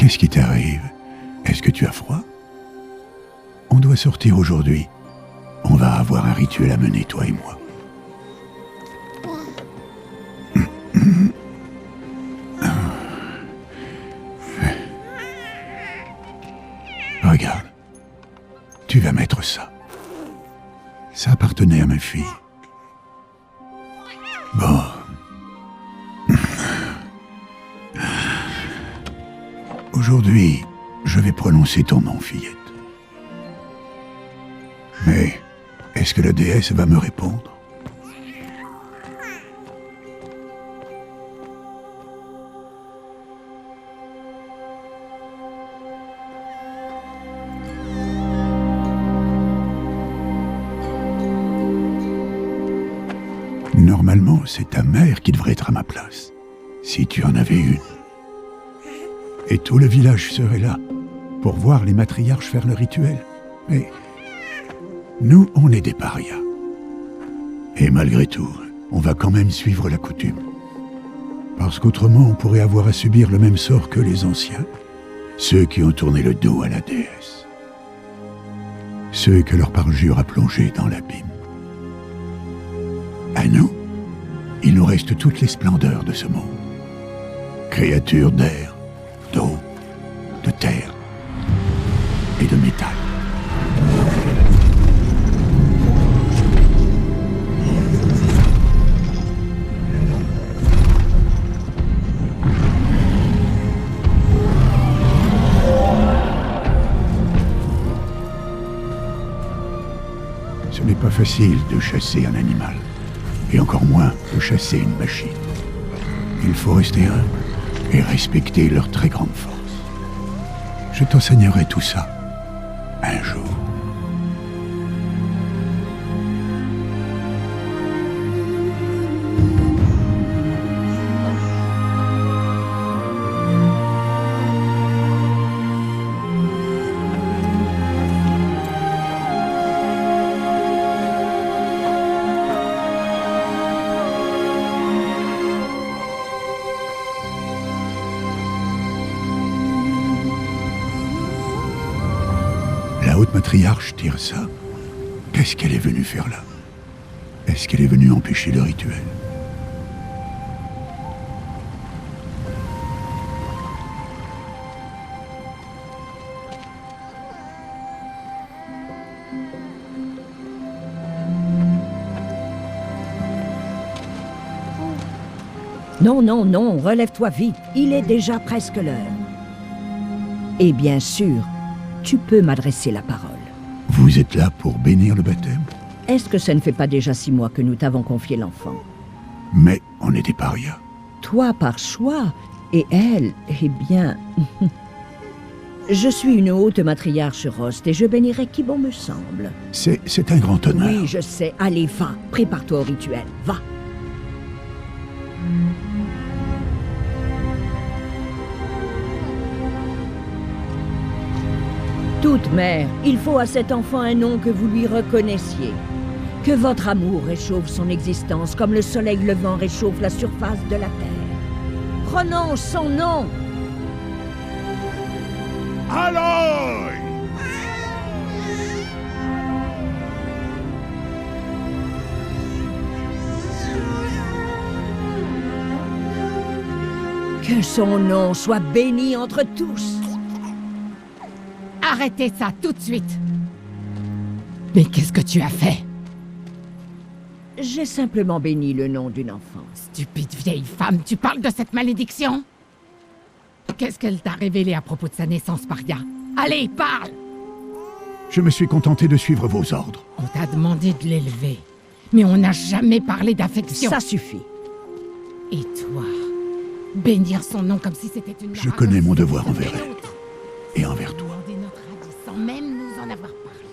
Qu'est-ce qui t'arrive? Est-ce que tu as froid? On doit sortir aujourd'hui. On va avoir un rituel à mener, toi et moi. Regarde. Tu vas mettre ça. Ça appartenait à ma fille. Bon. Aujourd'hui, je vais prononcer ton nom, fillette. Mais, est-ce que la déesse va me répondre? Normalement, c'est ta mère qui devrait être à ma place, si tu en avais une. Et tout le village serait là, pour voir les matriarches faire le rituel. Mais nous, on est des parias. Et malgré tout, on va quand même suivre la coutume. Parce qu'autrement, on pourrait avoir à subir le même sort que les anciens, ceux qui ont tourné le dos à la déesse. Ceux que leur parjure a plongés dans l'abîme. À nous, il nous reste toutes les splendeurs de ce monde. Créatures d'air, d'eau, de terre et de métal. Ce n'est pas facile de chasser un animal, et encore moins de chasser une machine. Il faut rester humble et respecter leur très grande force. Je t'enseignerai tout ça un jour. La haute matriarche Tirsa, qu'est-ce qu'elle est venue faire là? Est-ce qu'elle est venue empêcher le rituel? Non, non, non, relève-toi vite. Il est déjà presque l'heure. Et bien sûr, tu peux m'adresser la parole. Vous êtes là pour bénir le baptême? Est-ce que ça ne fait pas déjà 6 mois que nous t'avons confié l'enfant? Mais on est des parias. Toi par choix, et elle, eh bien... Je suis une haute matriarche Rost et je bénirai qui bon me semble. C'est un grand honneur. Oui, je sais. Allez, va. Prépare-toi au rituel. Va. Toute mère, il faut à cet enfant un nom que vous lui reconnaissiez. Que votre amour réchauffe son existence comme le soleil levant réchauffe la surface de la terre. Prononce son nom. Aloy! Que son nom soit béni entre tous. Arrêtez ça tout de suite! Mais qu'est-ce que tu as fait? J'ai simplement béni le nom d'une enfant. Stupide vieille femme, tu parles de cette malédiction? Qu'est-ce qu'elle t'a révélé à propos de sa naissance, Paria? Allez, parle! Je me suis contenté de suivre vos ordres. On t'a demandé de l'élever, mais on n'a jamais parlé d'affection. Ça suffit. Et toi, bénir son nom comme si c'était une... Je connais mon devoir envers elle. Et envers toi. Demander notre avis sans même nous en avoir parlé.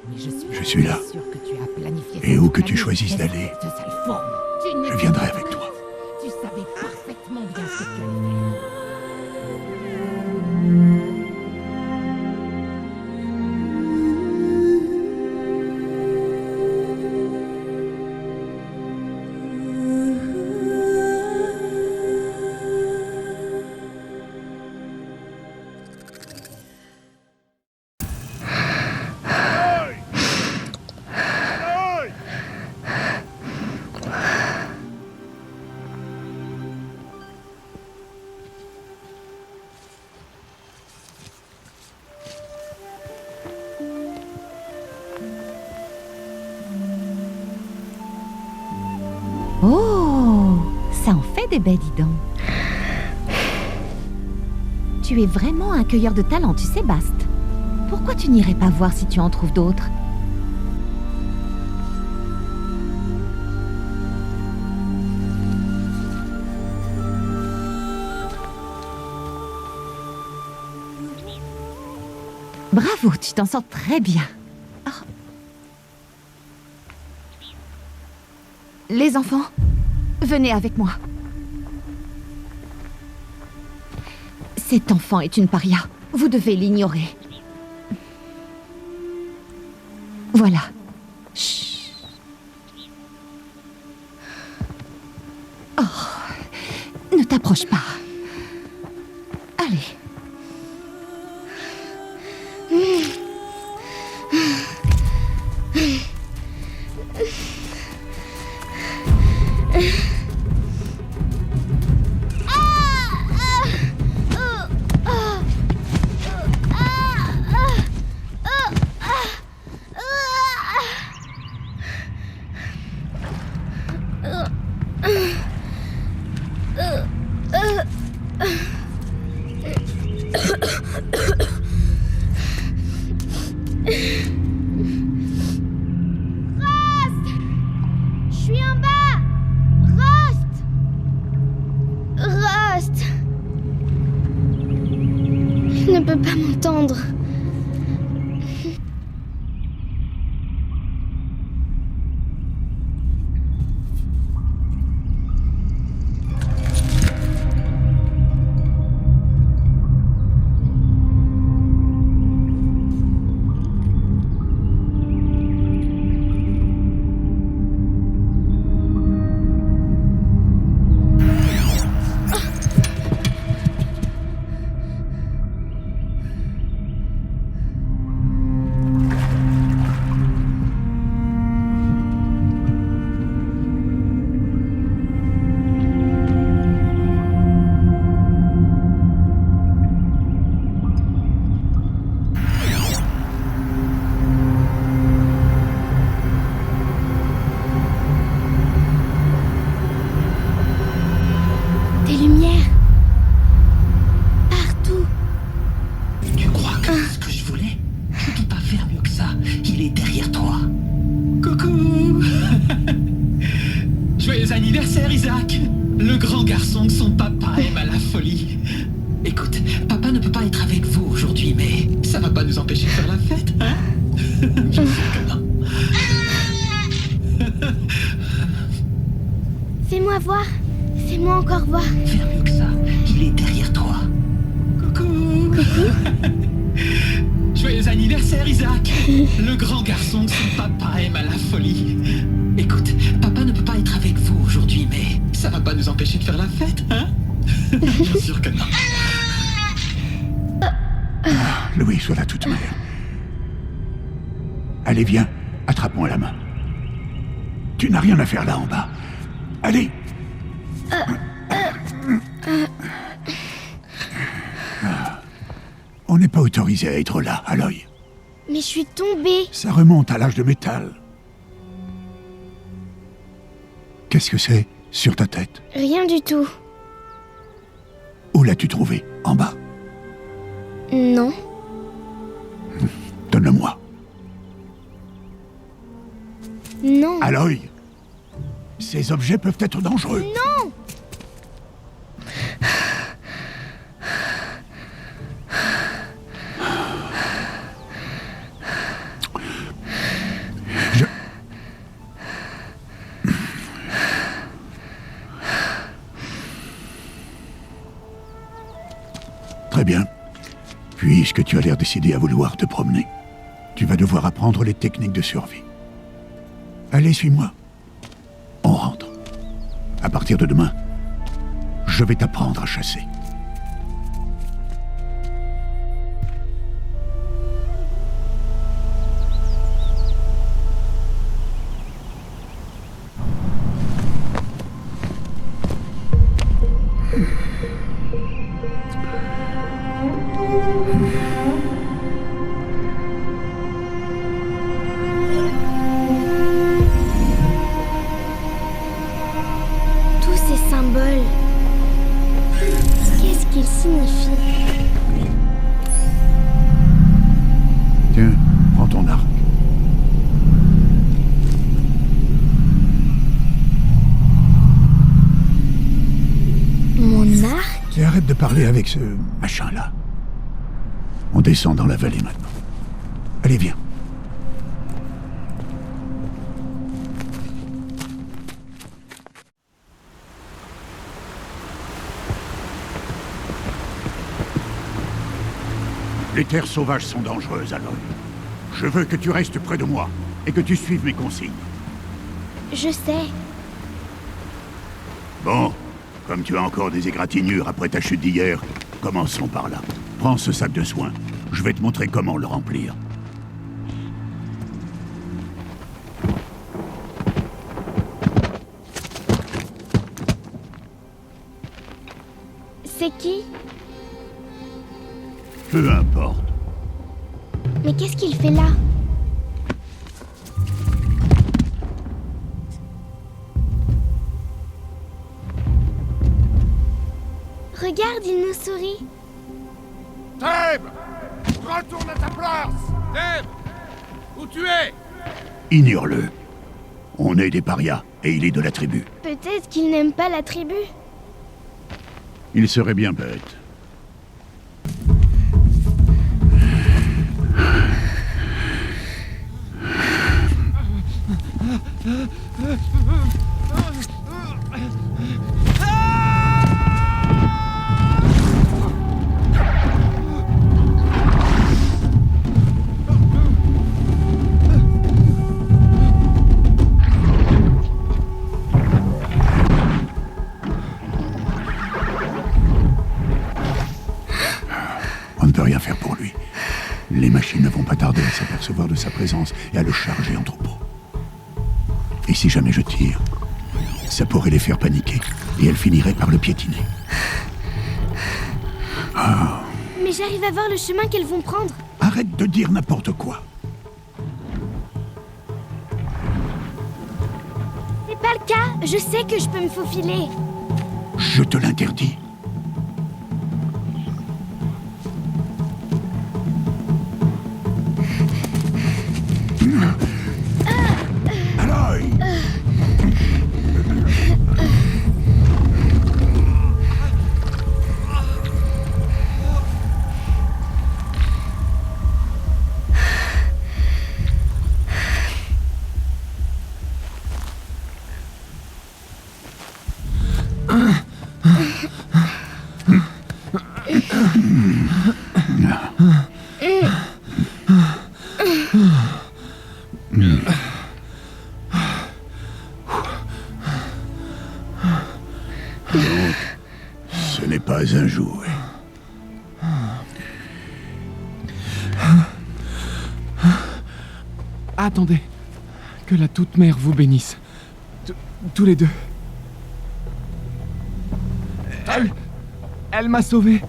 Mais Je suis là. sûre que tu as planifié Et cette où que tu planète choisisses d'espèce d'aller, de sale forme. Tu je viendrai avec toi. Tu savais parfaitement bien ce que tu allais faire. Oh, ça en fait des baies, dis donc. Tu es vraiment un cueilleur de talent, tu sais, Bast. Pourquoi tu n'irais pas voir si tu en trouves d'autres? Bravo, tu t'en sors très bien. Oh. Les enfants, venez avec moi. Cet enfant est une paria. Vous devez l'ignorer. Voilà. Chut. Oh, ne t'approche pas. Allez. Il ne peut pas m'entendre. Des lumières. Partout. Tu crois que c'est ce que je voulais? Je peux pas faire mieux que ça. Il est derrière toi. Coucou. Joyeux anniversaire, Isaac. Le grand garçon que son papa aime à la folie. Écoute, papa ne peut pas être avec vous aujourd'hui, mais ça va pas nous empêcher de faire la fête, hein? Je sais que non. Fais-moi voir. Fais-moi encore voir. Faire mieux que ça. Il est derrière toi. Coucou. Joyeux anniversaire, Isaac. Le grand garçon que son papa aime à la folie. Écoute, papa ne peut pas être avec vous aujourd'hui, mais ça va pas nous empêcher de faire la fête, hein? Bien sûr que non. Louis, sois la toute mère. Allez, viens, attrape-moi la main. Tu n'as rien à faire là en bas. Allez. On n'est pas autorisé à être là, Aloy. Mais je suis tombée. Ça remonte à l'âge de métal. Qu'est-ce que c'est sur ta tête? Rien du tout. Où l'as-tu trouvé? En bas? Non. Donne-le-moi. Non. Aloy, ces objets peuvent être dangereux. Non. Très bien. Puisque tu as l'air décidé à vouloir te promener, tu vas devoir apprendre les techniques de survie. Allez, suis-moi. On rentre. À partir de demain, je vais t'apprendre à chasser. arrête de parler avec ce machin-là. On descend dans la vallée maintenant. Allez, viens. Les terres sauvages sont dangereuses, Aloy. Je veux que tu restes près de moi et que tu suives mes consignes. Je sais. Bon, comme tu as encore des égratignures après ta chute d'hier, commençons par là. Prends ce sac de soins. Je vais te montrer comment le remplir. C'est qui? Peu importe. Mais qu'est-ce qu'il fait là? Regarde, il nous sourit. Thèbes! Retourne à ta place! Thèbes! Où tu es? Ignore-le. On est des parias, et il est de la tribu. Peut-être qu'il n'aime pas la tribu. Il serait bien bête. On ne peut rien faire pour lui. Les machines ne vont pas tarder à s'apercevoir de sa présence et à le charger en troupeau. Et si jamais je tire, ça pourrait les faire paniquer et elles finiraient par le piétiner. Mais j'arrive à voir le chemin qu'elles vont prendre. Arrête de dire n'importe quoi. C'est pas le cas. Je sais que je peux me faufiler. Je te l'interdis. Aloy! Donc, ce n'est pas un jouet. Attendez. Que la toute-mère vous bénisse. Tous les deux. Elle m'a sauvé.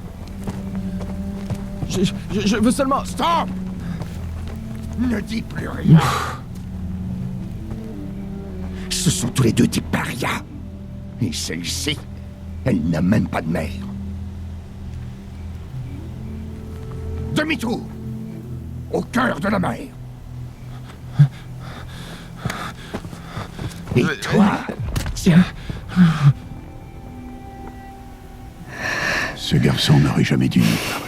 Je veux seulement... Stop! Ne dis plus rien. Ce sont tous les deux des parias. Et celle-ci, elle n'a même pas de mère. Demi-tour! Au cœur de la mer. Et toi, tiens. Ce garçon n'aurait jamais dû nous parler.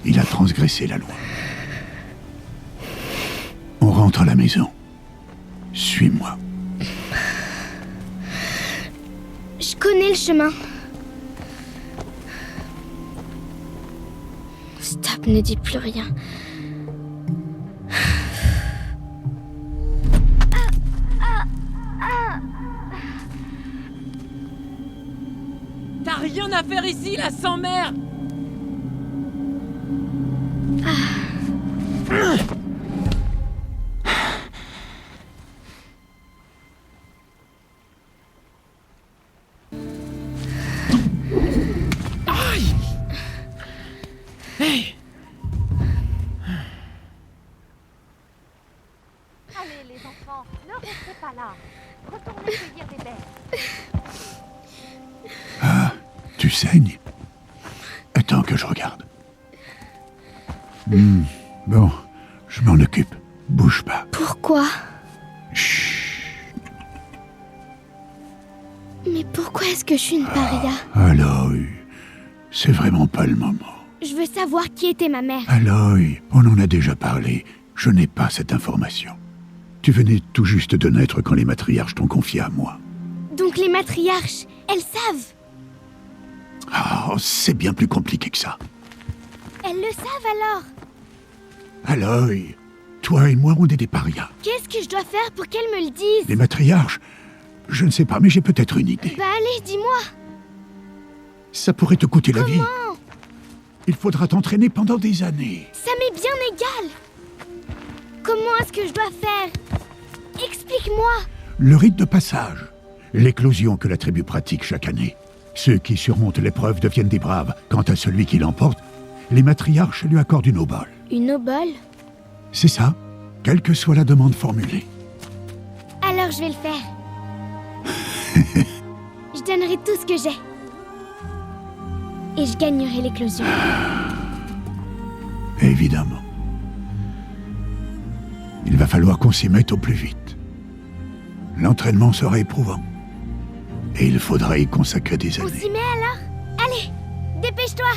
Il a transgressé la loi. On rentre à la maison. Suis-moi. Je connais le chemin. Stop, ne dis plus rien. T'as rien à faire ici, la sans-mère! Aïe! Hey! Allez, les enfants, ne restez pas là. Retournez cueillir des baies. Tu saignes? Attends que je regarde. Bon, je m'en occupe. Bouge pas. Pourquoi? Chut. Mais pourquoi est-ce que je suis une paria? Alors, C'est vraiment pas le moment. Je veux savoir qui était ma mère. Aloy, on en a déjà parlé. Je n'ai pas cette information. Tu venais tout juste de naître quand les matriarches t'ont confié à moi. Donc les matriarches, elles savent. Oh, c'est bien plus compliqué que ça. Elles le savent alors. Aloy, toi et moi, on est des parias. Qu'est-ce que je dois faire pour qu'elles me le disent? Les matriarches, je ne sais pas, mais j'ai peut-être une idée. Bah allez, dis-moi. Ça pourrait te coûter la vie. Comment? Il faudra t'entraîner pendant des années. Ça m'est bien égal. Comment est-ce que je dois faire? Explique-moi. Le rite de passage. L'éclosion que la tribu pratique chaque année. Ceux qui surmontent l'épreuve deviennent des braves. Quant à celui qui l'emporte, les matriarches lui accordent une obole. Une obole? C'est ça, quelle que soit la demande formulée. Alors je vais le faire. Je donnerai tout ce que j'ai. Et je gagnerai l'éclosion. Évidemment. Il va falloir qu'on s'y mette au plus vite. L'entraînement sera éprouvant. Et il faudra y consacrer des On années. s'y met alors? Allez, dépêche-toi.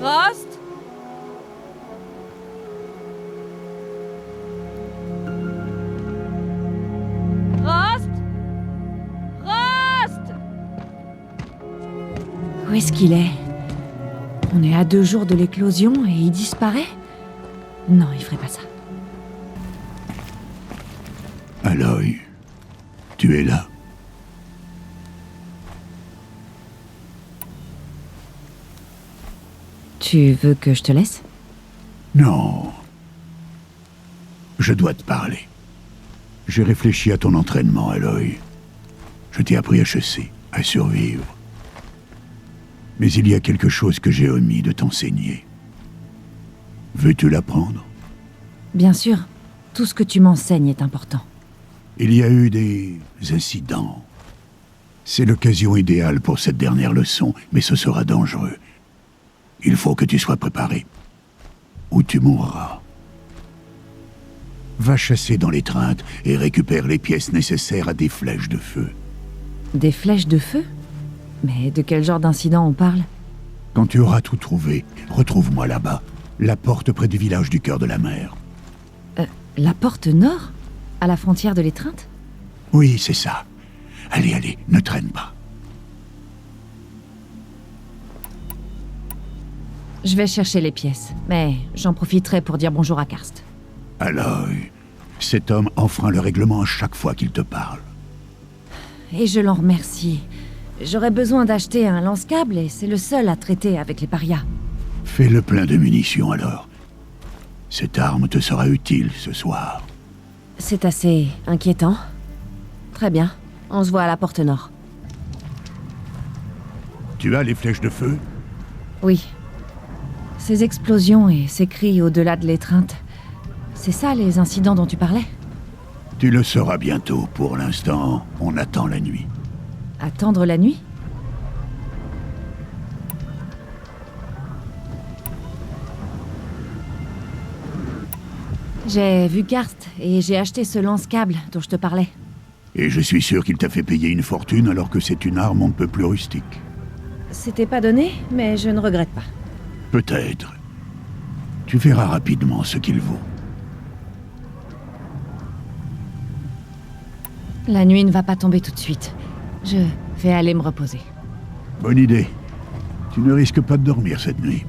Rost? Rost? Rost? Où est-ce qu'il est? On est à 2 jours de l'éclosion et il disparaît? Non, il ferait pas ça. Aloy, tu es là. Tu veux que je te laisse? Non. Je dois te parler. J'ai réfléchi à ton entraînement, Aloy. Je t'ai appris à chasser, à survivre. Mais il y a quelque chose que j'ai omis de t'enseigner. Veux-tu l'apprendre? Bien sûr. Tout ce que tu m'enseignes est important. Il y a eu des incidents. C'est l'occasion idéale pour cette dernière leçon, mais ce sera dangereux. Il faut que tu sois préparé. Ou tu mourras. Va chasser dans l'étreinte et récupère les pièces nécessaires à des flèches de feu. Des flèches de feu? Mais de quel genre d'incident on parle? Quand tu auras tout trouvé, retrouve-moi là-bas. La porte près du village du cœur de la mer. La porte nord? À la frontière de l'étreinte? Oui, c'est ça. Allez, allez, ne traîne pas. Je vais chercher les pièces, mais j'en profiterai pour dire bonjour à Karst. Aloy, cet homme enfreint le règlement à chaque fois qu'il te parle. Et je l'en remercie. J'aurais besoin d'acheter un lance-câble et c'est le seul à traiter avec les parias. Fais le plein de munitions alors. Cette arme te sera utile ce soir. C'est assez inquiétant. Très bien, on se voit à la porte nord. Tu as les flèches de feu? Oui. Ces explosions et ces cris au-delà de l'étreinte, c'est ça les incidents dont tu parlais? Tu le sauras bientôt. Pour l'instant, on attend la nuit. Attendre la nuit? J'ai vu Karst et j'ai acheté ce lance-câble dont je te parlais. Et je suis sûr qu'il t'a fait payer une fortune alors que c'est une arme on ne peut plus rustique. C'était pas donné, mais je ne regrette pas. Peut-être. Tu verras rapidement ce qu'il vaut. La nuit ne va pas tomber tout de suite. Je vais aller me reposer. Bonne idée. Tu ne risques pas de dormir cette nuit.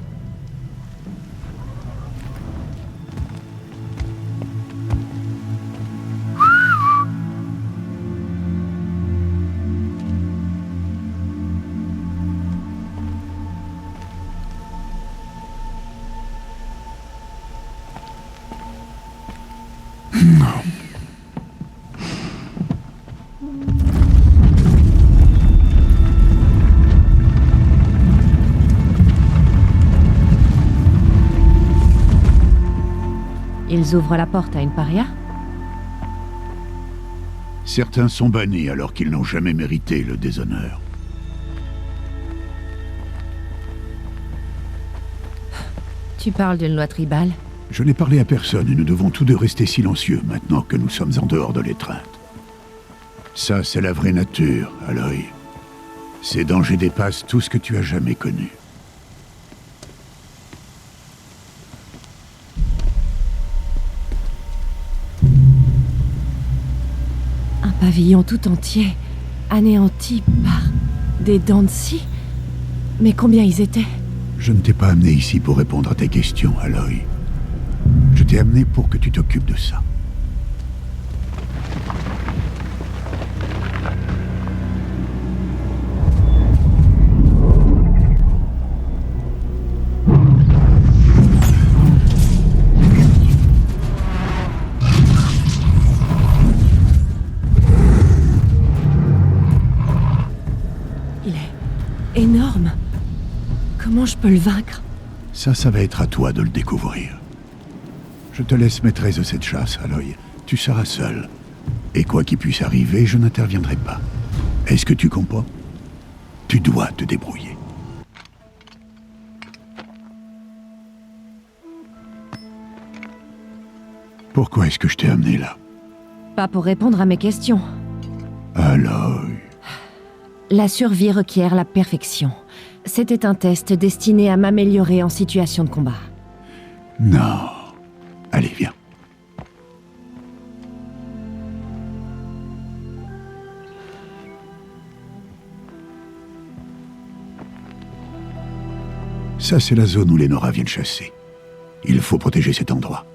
Ils ouvrent la porte à une paria? Certains sont bannis alors qu'ils n'ont jamais mérité le déshonneur. Tu parles d'une loi tribale? Je n'ai parlé à personne et nous devons tous deux rester silencieux maintenant que nous sommes en dehors de l'étreinte. Ça, c'est la vraie nature, Aloy. Ces dangers dépassent tout ce que tu as jamais connu. Un pavillon tout entier, anéanti par des dents de scie? Mais combien ils étaient? Je ne t'ai pas amené ici pour répondre à tes questions, Aloy. Je t'ai amené pour que tu t'occupes de ça. Il est énorme. Comment je peux le vaincre? Ça va être à toi de le découvrir. Je te laisse maîtresse de cette chasse, Aloy. Tu seras seule. Et quoi qu'il puisse arriver, je n'interviendrai pas. Est-ce que tu comprends? Tu dois te débrouiller. Pourquoi est-ce que je t'ai amené là? Pas pour répondre à mes questions. Aloy. La survie requiert la perfection. C'était un test destiné à m'améliorer en situation de combat. Non. Allez, viens. Ça, c'est la zone où les Nora viennent chasser. Il faut protéger cet endroit.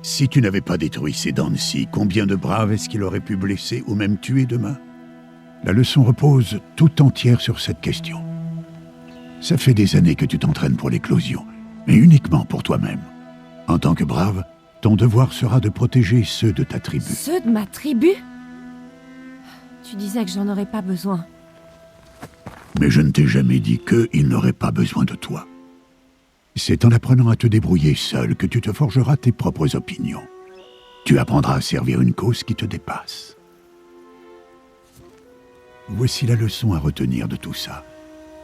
Si tu n'avais pas détruit ces dents de scie, combien de braves est-ce qu'il aurait pu blesser ou même tuer demain? La leçon repose tout entière sur cette question. Ça fait des années que tu t'entraînes pour l'éclosion, mais uniquement pour toi-même. En tant que brave, ton devoir sera de protéger ceux de ta tribu. Ceux de ma tribu? Tu disais que j'en aurais pas besoin. Mais je ne t'ai jamais dit qu'ils n'auraient pas besoin de toi. C'est en apprenant à te débrouiller seul que tu te forgeras tes propres opinions. Tu apprendras à servir une cause qui te dépasse. Voici la leçon à retenir de tout ça.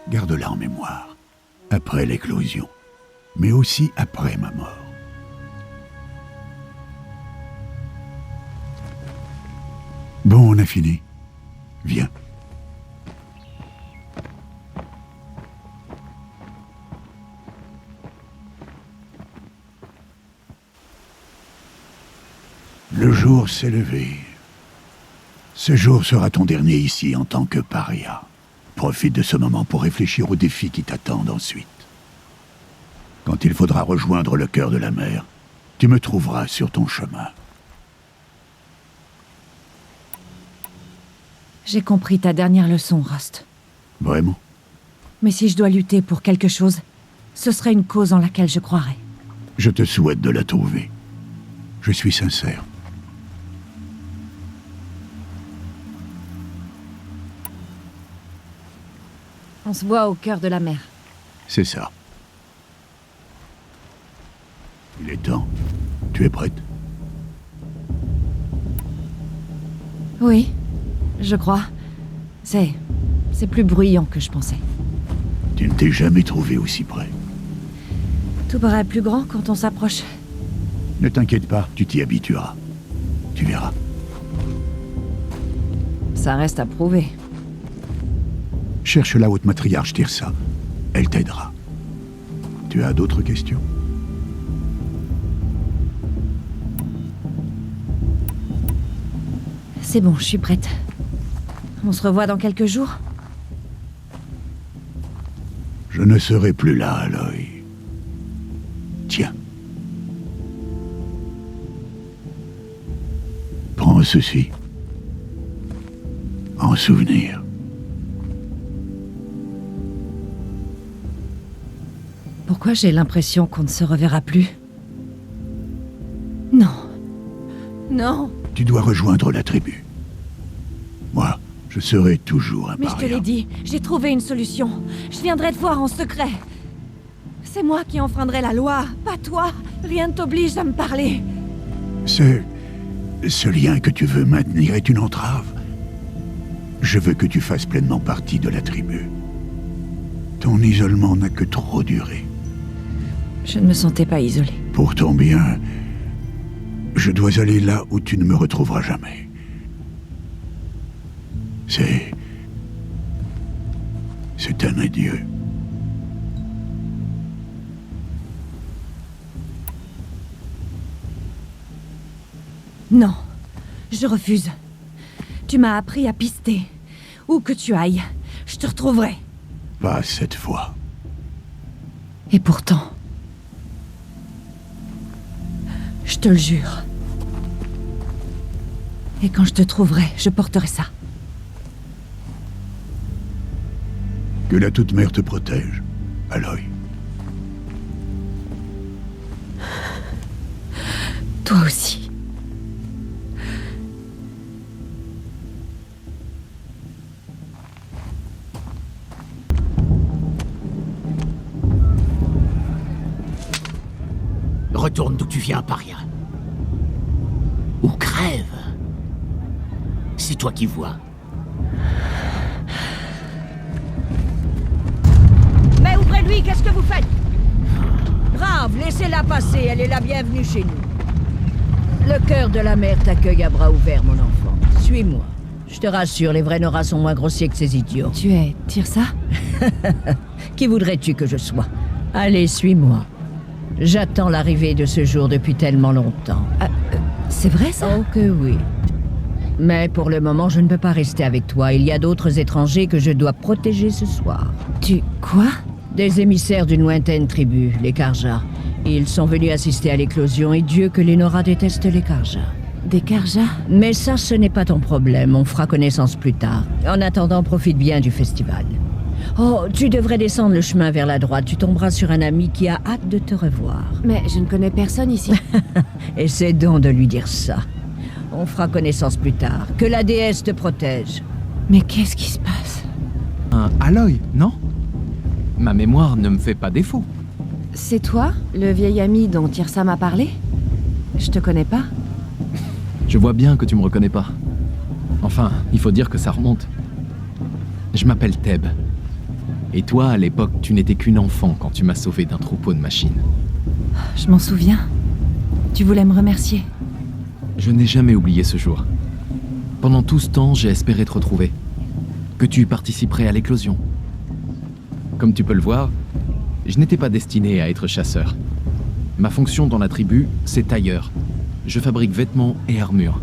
Garde-la en mémoire. Après l'éclosion, mais aussi après ma mort. Bon, on a fini. Viens. Le jour s'est levé. Ce jour sera ton dernier ici en tant que paria. Profite de ce moment pour réfléchir aux défis qui t'attendent ensuite. Quand il faudra rejoindre le cœur de la mer, tu me trouveras sur ton chemin. J'ai compris ta dernière leçon, Rost. Vraiment? Mais si je dois lutter pour quelque chose, ce serait une cause en laquelle je croirais. Je te souhaite de la trouver. Je suis sincère. On se voit au cœur de la mer. C'est ça. Il est temps. Tu es prête? Oui, je crois. C'est plus bruyant que je pensais. Tu ne t'es jamais trouvé aussi près. Tout paraît plus grand quand on s'approche. Ne t'inquiète pas, tu t'y habitueras. Tu verras. Ça reste à prouver. Cherche la haute matriarche Tirsa. Elle t'aidera. Tu as d'autres questions? C'est bon, je suis prête. On se revoit dans quelques jours? Je ne serai plus là, Aloy. Tiens. Prends ceci. En souvenir. Pourquoi j'ai l'impression qu'on ne se reverra plus? Non. Non. Tu dois rejoindre la tribu. Moi, je serai toujours un Mais je te paria. l'ai dit, j'ai trouvé une solution. Je viendrai te voir en secret. C'est moi qui enfreindrai la loi, pas toi. Rien ne t'oblige à me parler. Ce lien que tu veux maintenir est une entrave. Je veux que tu fasses pleinement partie de la tribu. Ton isolement n'a que trop duré. Je ne me sentais pas isolée. Pour ton bien, je dois aller là où tu ne me retrouveras jamais. C'est un adieu. Non, je refuse. Tu m'as appris à pister. Où que tu ailles, je te retrouverai. Pas cette fois. Et pourtant, je te le jure. Et quand je te trouverai, je porterai ça. Que la Toute-Mère te protège, Aloy. Toi aussi. Retourne d'où tu viens, paria. Ou crève. C'est toi qui vois. Mais ouvrez-lui, qu'est-ce que vous faites? Brave, laissez-la passer, elle est la bienvenue chez nous. Le cœur de la mer t'accueille à bras ouverts, mon enfant. Suis-moi. Je te rassure, les vrais Nora sont moins grossiers que ces idiots. Tu es Tirsa? Qui voudrais-tu que je sois? Allez, suis-moi. J'attends l'arrivée de ce jour depuis tellement longtemps. C'est vrai, ça? Oh que oui. Mais pour le moment, je ne peux pas rester avec toi. Il y a d'autres étrangers que je dois protéger ce soir. Tu... quoi? Des émissaires d'une lointaine tribu, les Karja. Ils sont venus assister à l'éclosion et Dieu que les Nora détestent les Karja. Des Karja? Mais ça, ce n'est pas ton problème. On fera connaissance plus tard. En attendant, profite bien du festival. Oh, tu devrais descendre le chemin vers la droite. Tu tomberas sur un ami qui a hâte de te revoir. Mais je ne connais personne ici. Essaie donc de lui dire ça. On fera connaissance plus tard. Que la déesse te protège. Mais qu'est-ce qui se passe? Un Aloy, non? Ma mémoire ne me fait pas défaut. C'est toi, le vieil ami dont Tirsa m'a parlé? Je te connais pas. Je vois bien que tu me reconnais pas. Enfin, il faut dire que ça remonte. Je m'appelle Theb. Et toi, à l'époque, tu n'étais qu'une enfant quand tu m'as sauvé d'un troupeau de machines. Je m'en souviens. Tu voulais me remercier. Je n'ai jamais oublié ce jour. Pendant tout ce temps, j'ai espéré te retrouver. Que tu participerais à l'éclosion. Comme tu peux le voir, je n'étais pas destiné à être chasseur. Ma fonction dans la tribu, c'est tailleur. Je fabrique vêtements et armures.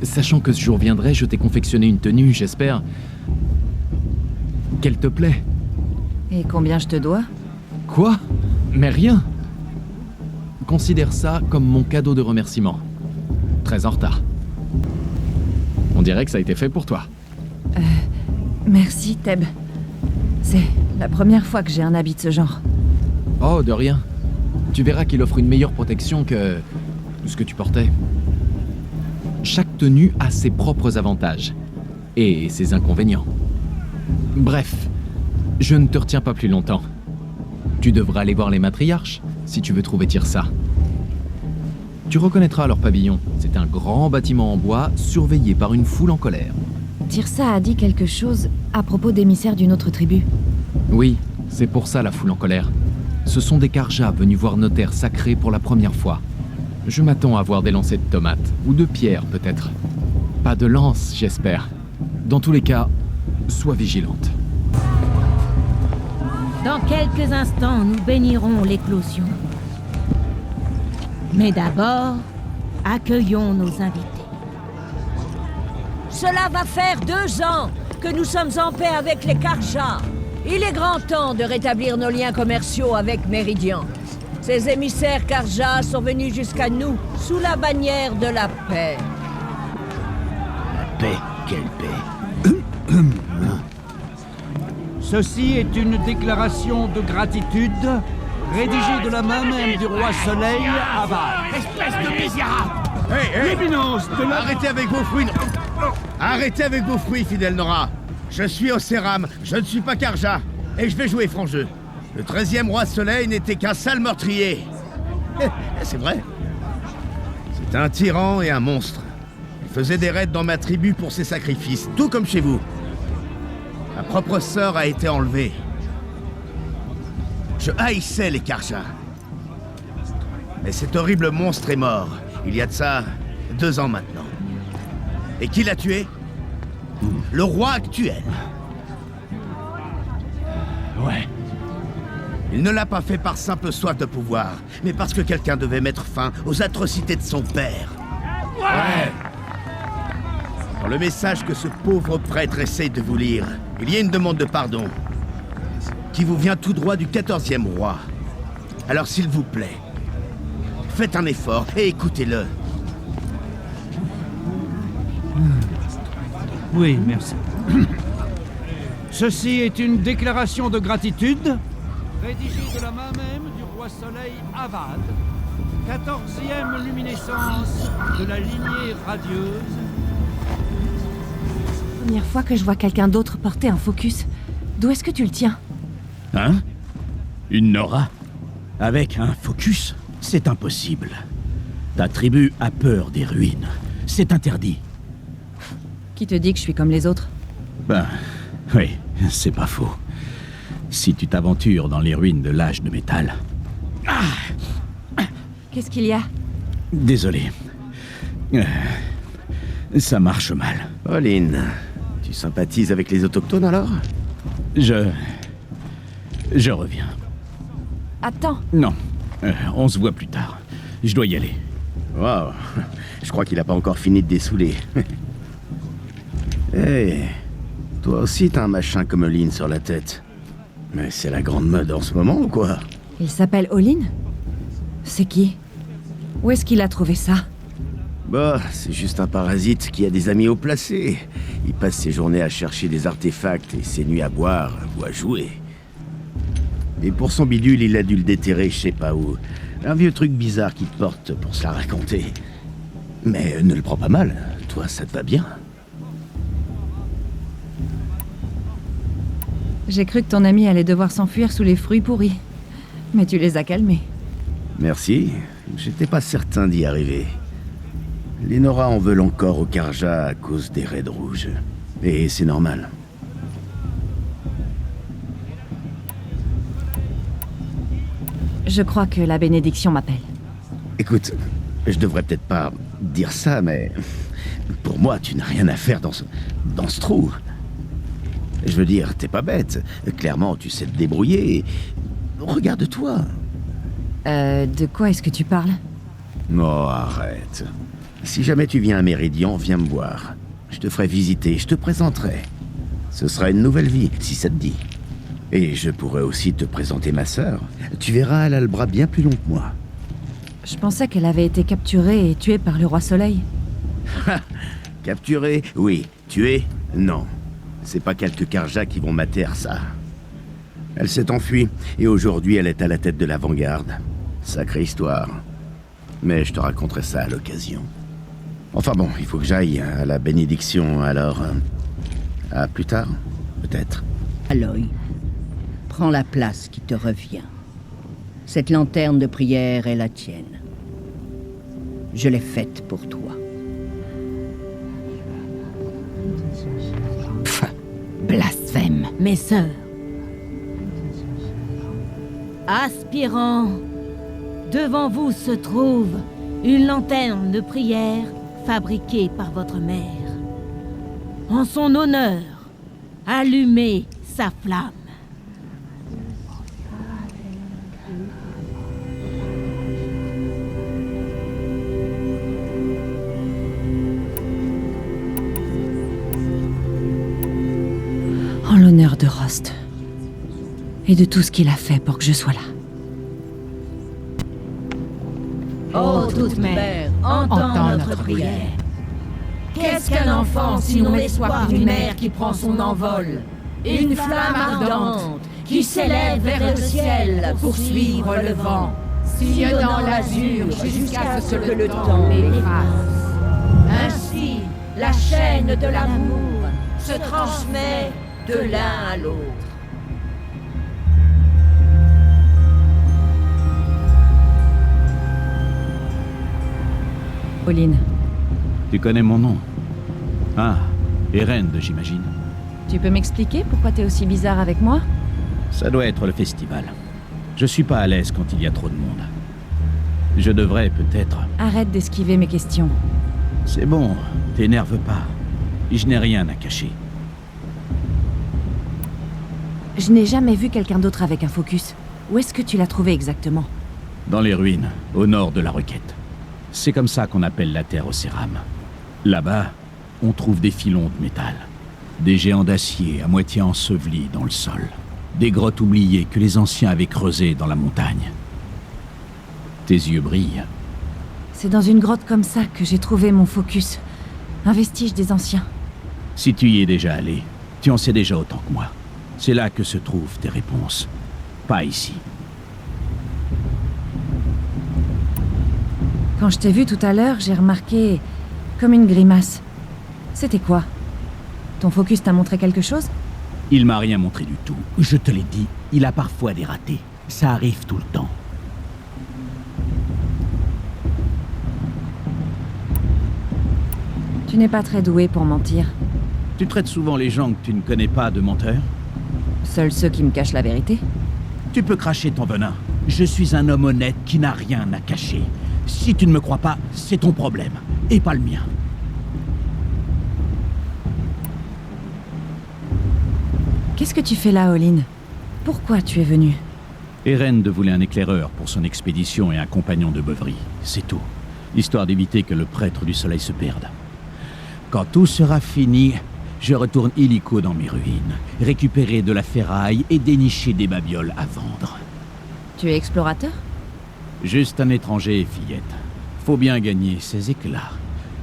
Sachant que ce jour viendrait, je t'ai confectionné une tenue, j'espère qu'elle te plaît. Et combien je te dois? Quoi? Mais rien. Considère ça comme mon cadeau de remerciement. Très en retard. On dirait que ça a été fait pour toi. Merci, Teb. C'est la première fois que j'ai un habit de ce genre. Oh, de rien. Tu verras qu'il offre une meilleure protection que ce que tu portais. Chaque tenue a ses propres avantages. Et ses inconvénients. Bref, je ne te retiens pas plus longtemps. Tu devras aller voir les matriarches, si tu veux trouver Tirsa. Tu reconnaîtra leur pavillon. C'est un grand bâtiment en bois, surveillé par une foule en colère. Tirsa a dit quelque chose à propos d'émissaires d'une autre tribu. Oui, c'est pour ça la foule en colère. Ce sont des Karjas venus voir nos terres sacrées pour la première fois. Je m'attends à voir des lancers de tomates, ou de pierres peut-être. Pas de lance, j'espère. Dans tous les cas, sois vigilante. Dans quelques instants, nous bénirons l'éclosion. Mais d'abord, accueillons nos invités. Cela va faire 2 ans que nous sommes en paix avec les Karjas. Il est grand temps de rétablir nos liens commerciaux avec Méridian. Ces émissaires Karjas sont venus jusqu'à nous sous la bannière de la paix. La paix? Quelle paix? Ceci est une déclaration de gratitude rédigée de la main même du roi Soleil, Avad. Espèce de misérable! L'éminence de la... Arrêtez avec vos fruits! Arrêtez avec vos fruits, fidèle Nora! Je suis Océram, je ne suis pas Karja, et je vais jouer franc jeu. Le 13e roi Soleil n'était qu'un sale meurtrier. C'est vrai. C'est un tyran et un monstre. Il faisait des raids dans ma tribu pour ses sacrifices, tout comme chez vous. Ma propre sœur a été enlevée. Je haïssais les Karjas. Mais cet horrible monstre est mort. Il y a de ça 2 ans maintenant. Et qui l'a tué? Le roi actuel. Ouais. Il ne l'a pas fait par simple soif de pouvoir, mais parce que quelqu'un devait mettre fin aux atrocités de son père. Ouais. Dans le message que ce pauvre prêtre essaye de vous lire, il y a une demande de pardon qui vous vient tout droit du 14e roi. Alors s'il vous plaît, faites un effort et écoutez-le. Oui, merci. Ceci est une déclaration de gratitude rédigée de la main même du roi Soleil Avad, 14e luminescence de la lignée radieuse. Première fois que je vois quelqu'un d'autre porter un focus. D'où est-ce que tu le tiens? Hein? Une Nora? Avec un focus? C'est impossible. Ta tribu a peur des ruines. C'est interdit. Qui te dit que je suis comme les autres? Ben, oui, c'est pas faux. Si tu t'aventures dans les ruines de l'âge de métal... Qu'est-ce qu'il y a? Désolé. Ça marche mal. Pauline, tu sympathises avec les autochtones alors? Je reviens. Attends. Non, on se voit plus tard. Je dois y aller. Waouh, je crois qu'il a pas encore fini de dessouler. Hé, toi aussi t'as un machin comme Olin sur la tête. Mais c'est la grande mode en ce moment ou quoi? Il s'appelle Olin? C'est qui? Où est-ce qu'il a trouvé ça? Bah, c'est juste un parasite qui a des amis haut placés. Il passe ses journées à chercher des artefacts et ses nuits à boire ou à jouer. Et pour son bidule, il a dû le déterrer je sais pas où. Un vieux truc bizarre qu'il porte pour se la raconter. Mais ne le prends pas mal, toi ça te va bien. J'ai cru que ton ami allait devoir s'enfuir sous les fruits pourris. Mais tu les as calmés. Merci, j'étais pas certain d'y arriver. Les Nora en veulent encore aux Karjas à cause des raids rouges. Et c'est normal. Je crois que la bénédiction m'appelle. Écoute, je devrais peut-être pas dire ça, mais... Pour moi, tu n'as rien à faire dans ce trou. Je veux dire, t'es pas bête. Clairement, tu sais te débrouiller. Regarde-toi. De quoi est-ce que tu parles? Oh, arrête. Si jamais tu viens à Méridian, viens me voir. Je te ferai visiter, je te présenterai. Ce sera une nouvelle vie, si ça te dit. Et je pourrais aussi te présenter ma sœur. Tu verras, elle a le bras bien plus long que moi. Je pensais qu'elle avait été capturée et tuée par le Roi Soleil. Capturée? Oui. Tuée? Non. C'est pas quelques Carja qui vont mater ça. Elle s'est enfuie, et aujourd'hui elle est à la tête de l'avant-garde. Sacrée histoire. Mais je te raconterai ça à l'occasion. Enfin bon, il faut que j'aille à la bénédiction, alors... à plus tard, peut-être. Aloy, prends la place qui te revient. Cette lanterne de prière est la tienne. Je l'ai faite pour toi. Pff, blasphème. Mes sœurs, aspirants, devant vous se trouve une lanterne de prière fabriquée par votre mère. En son honneur, allumez sa flamme. En l'honneur de Rost. Et de tout ce qu'il a fait pour que je sois là. Ô toute mère, entends notre prière. Qu'est-ce qu'un enfant sinon l'espoir d'une mère qui prend son envol? Une flamme ardente qui s'élève vers le ciel pour suivre le vent, sillonnant l'azur jusqu'à ce que le temps l'efface. Ainsi, la chaîne de l'amour se transmet de l'un à l'autre. Pauline, Tu connais mon nom? Ah, Erend, j'imagine. tu peux m'expliquer pourquoi t'es aussi bizarre avec moi? Ça doit être le festival. Je suis pas à l'aise quand il y a trop de monde. Je devrais peut-être... Arrête d'esquiver mes questions. C'est bon, t'énerve pas. Je n'ai rien à cacher. Je n'ai jamais vu quelqu'un d'autre avec un focus. Où est-ce que tu l'as trouvé exactement? Dans les ruines, au nord de la Requête. C'est comme ça qu'on appelle la terre Océram. Là-bas, on trouve des filons de métal. Des géants d'acier à moitié ensevelis dans le sol. Des grottes oubliées que les anciens avaient creusées dans la montagne. Tes yeux brillent. C'est dans une grotte comme ça que j'ai trouvé mon focus. Un vestige des anciens. Si tu y es déjà allé, tu en sais déjà autant que moi. C'est là que se trouvent tes réponses. Pas ici. Quand je t'ai vu tout à l'heure, j'ai remarqué comme une grimace. C'était quoi? Ton focus t'a montré quelque chose? Il m'a rien montré du tout. Je te l'ai dit, il a parfois des ratés. Ça arrive tout le temps. Tu n'es pas très doué pour mentir. Tu traites souvent les gens que tu ne connais pas de menteurs? Seuls ceux qui me cachent la vérité. Tu peux cracher ton venin. Je suis un homme honnête qui n'a rien à cacher. Si tu ne me crois pas, c'est ton problème, et pas le mien. Qu'est-ce que tu fais là, Olin? Pourquoi tu es venu? Erend voulait un éclaireur pour son expédition et un compagnon de beuverie. C'est tout. Histoire d'éviter que le prêtre du soleil se perde. Quand tout sera fini, je retourne illico dans mes ruines, récupérer de la ferraille et dénicher des babioles à vendre. Tu es explorateur? Juste un étranger, fillette. Faut bien gagner ses éclats.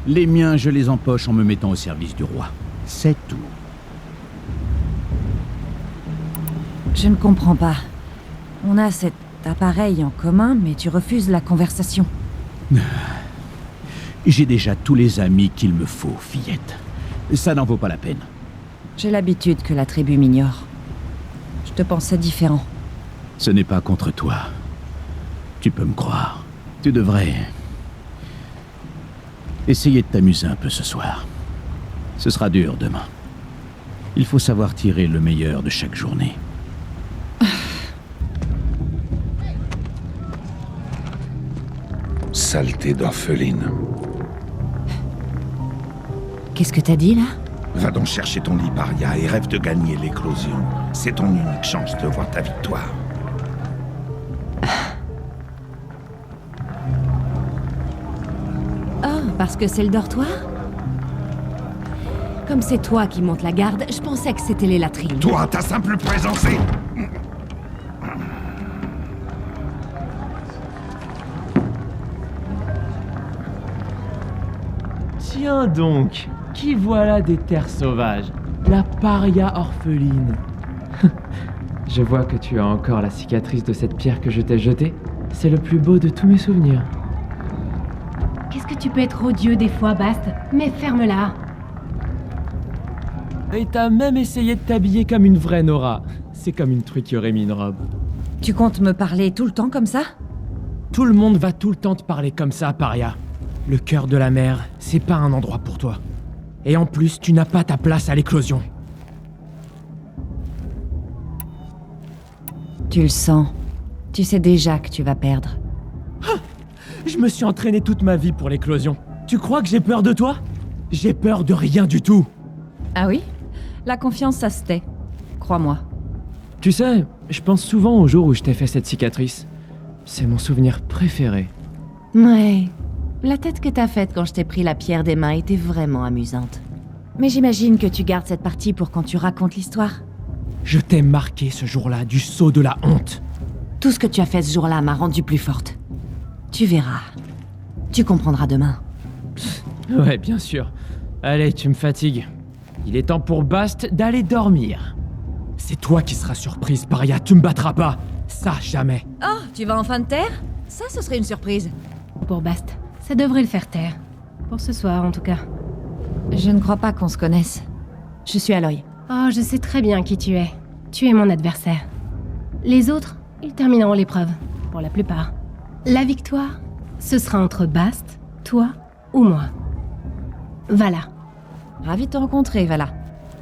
Les miens, je les empoche en me mettant au service du roi. C'est tout. Je ne comprends pas. On a cet appareil en commun, mais tu refuses la conversation. J'ai déjà tous les amis qu'il me faut, fillette. Ça n'en vaut pas la peine. J'ai l'habitude que la tribu m'ignore. Je te pensais différent. Ce n'est pas contre toi. Tu peux me croire. Tu devrais... essayer de t'amuser un peu ce soir. Ce sera dur demain. Il faut savoir tirer le meilleur de chaque journée. Saleté d'orpheline. Qu'est-ce que t'as dit, là? Va donc chercher ton lit, paria, et rêve de gagner l'éclosion. C'est ton unique chance de voir ta victoire. Parce que c'est le dortoir? Comme c'est toi qui montes la garde, je pensais que c'était les latrines. Toi, ta simple présence est... Tiens donc, qui voilà des terres sauvages? La paria orpheline. Je vois que tu as encore la cicatrice de cette pierre que je t'ai jetée. C'est le plus beau de tous mes souvenirs. Qu'est-ce que tu peux être odieux des fois, Bast? Mais ferme-la. Et t'as même essayé de t'habiller comme une vraie Nora. C'est comme une truc qui aurait mis une robe. Tu comptes me parler tout le temps comme ça? Tout le monde va tout le temps te parler comme ça, paria. Le cœur de la mer, c'est pas un endroit pour toi. Et en plus, tu n'as pas ta place à l'éclosion. Tu le sens. Tu sais déjà que tu vas perdre. Ah, je me suis entraîné toute ma vie pour l'éclosion. Tu crois que j'ai peur de toi? J'ai peur de rien du tout. Ah oui? La confiance, ça se tait. Crois-moi. Tu sais, je pense souvent au jour où je t'ai fait cette cicatrice. C'est mon souvenir préféré. Ouais. La tête que t'as faite quand je t'ai pris la pierre des mains était vraiment amusante. Mais j'imagine que tu gardes cette partie pour quand tu racontes l'histoire. Je t'ai marqué ce jour-là du sceau de la honte. Tout ce que tu as fait ce jour-là m'a rendue plus forte. Tu verras. Tu comprendras demain. Ouais, bien sûr. Allez, tu me fatigues. Il est temps pour Bast d'aller dormir. C'est toi qui seras surprise, paria. Tu me battras pas. Ça, jamais. Oh, tu vas enfin te taire? Ça, ce serait une surprise. Pour Bast, ça devrait le faire taire. Pour ce soir, en tout cas. Je ne crois pas qu'on se connaisse. Je suis Aloy. Oh, je sais très bien qui tu es. Tu es mon adversaire. Les autres, ils termineront l'épreuve, pour la plupart. La victoire, ce sera entre Bast, toi ou moi. Vala. Ravi de te rencontrer, Vala.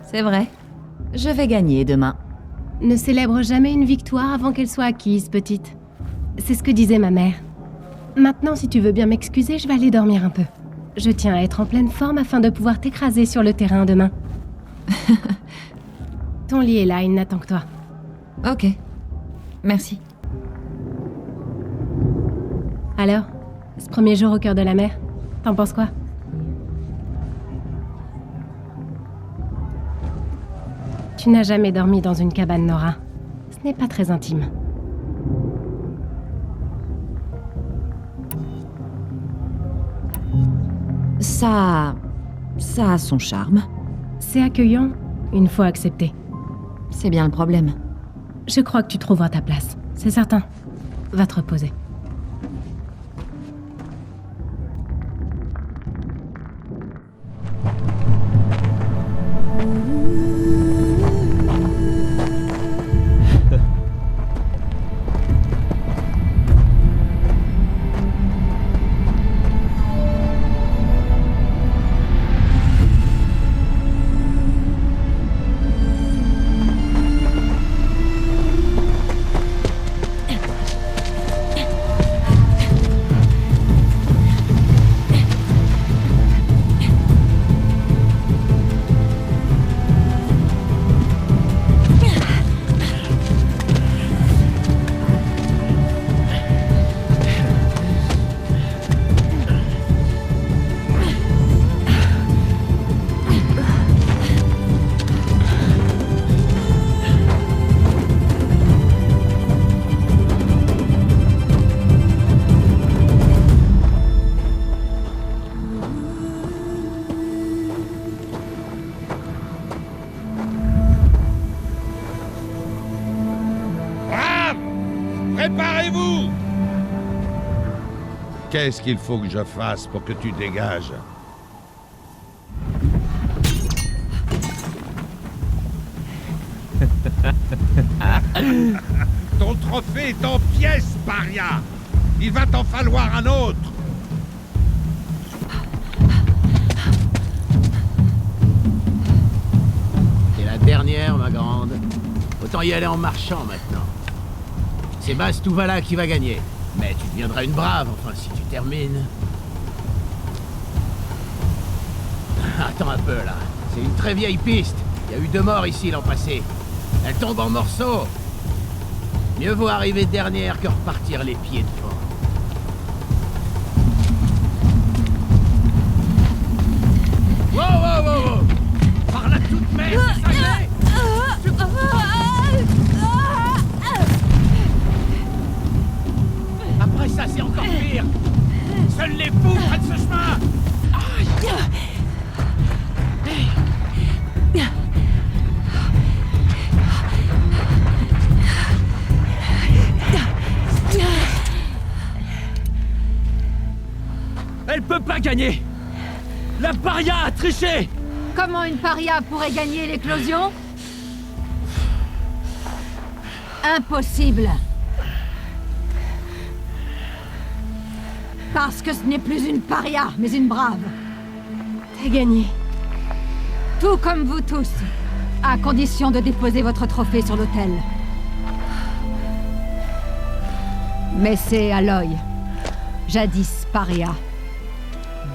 C'est vrai. Je vais gagner demain. Ne célèbre jamais une victoire avant qu'elle soit acquise, petite. C'est ce que disait ma mère. Maintenant, si tu veux bien m'excuser, je vais aller dormir un peu. Je tiens à être en pleine forme afin de pouvoir t'écraser sur le terrain demain. Ton lit est là, il n'attend que toi. Ok. Merci. Alors, ce premier jour au cœur de la mer, t'en penses quoi? Tu n'as jamais dormi dans une cabane, Nora. Ce n'est pas très intime. Ça a son charme. C'est accueillant, une fois accepté. C'est bien le problème. Je crois que tu trouveras ta place, c'est certain. Va te reposer. Préparez-vous! Qu'est-ce qu'il faut que je fasse pour que tu dégages? Ton trophée est en pièces, paria! Il va t'en falloir un autre! C'est la dernière, ma grande. Autant y aller en marchant maintenant. C'est Bast ou Vala qui va gagner. Mais tu deviendras une brave, enfin, si tu termines. Attends un peu, là. C'est une très vieille piste. Il y a eu 2 morts ici l'an passé. Elle tombe en morceaux. Mieux vaut arriver dernière que repartir les pieds devant. Seuls les fous prennent ce chemin. Elle peut pas gagner. La paria a triché. Comment une paria pourrait gagner l'éclosion? Impossible. Parce que ce n'est plus une paria, mais une brave. T'as gagné. Tout comme vous tous. À condition de déposer votre trophée sur l'autel. Mais c'est Aloy. Jadis paria.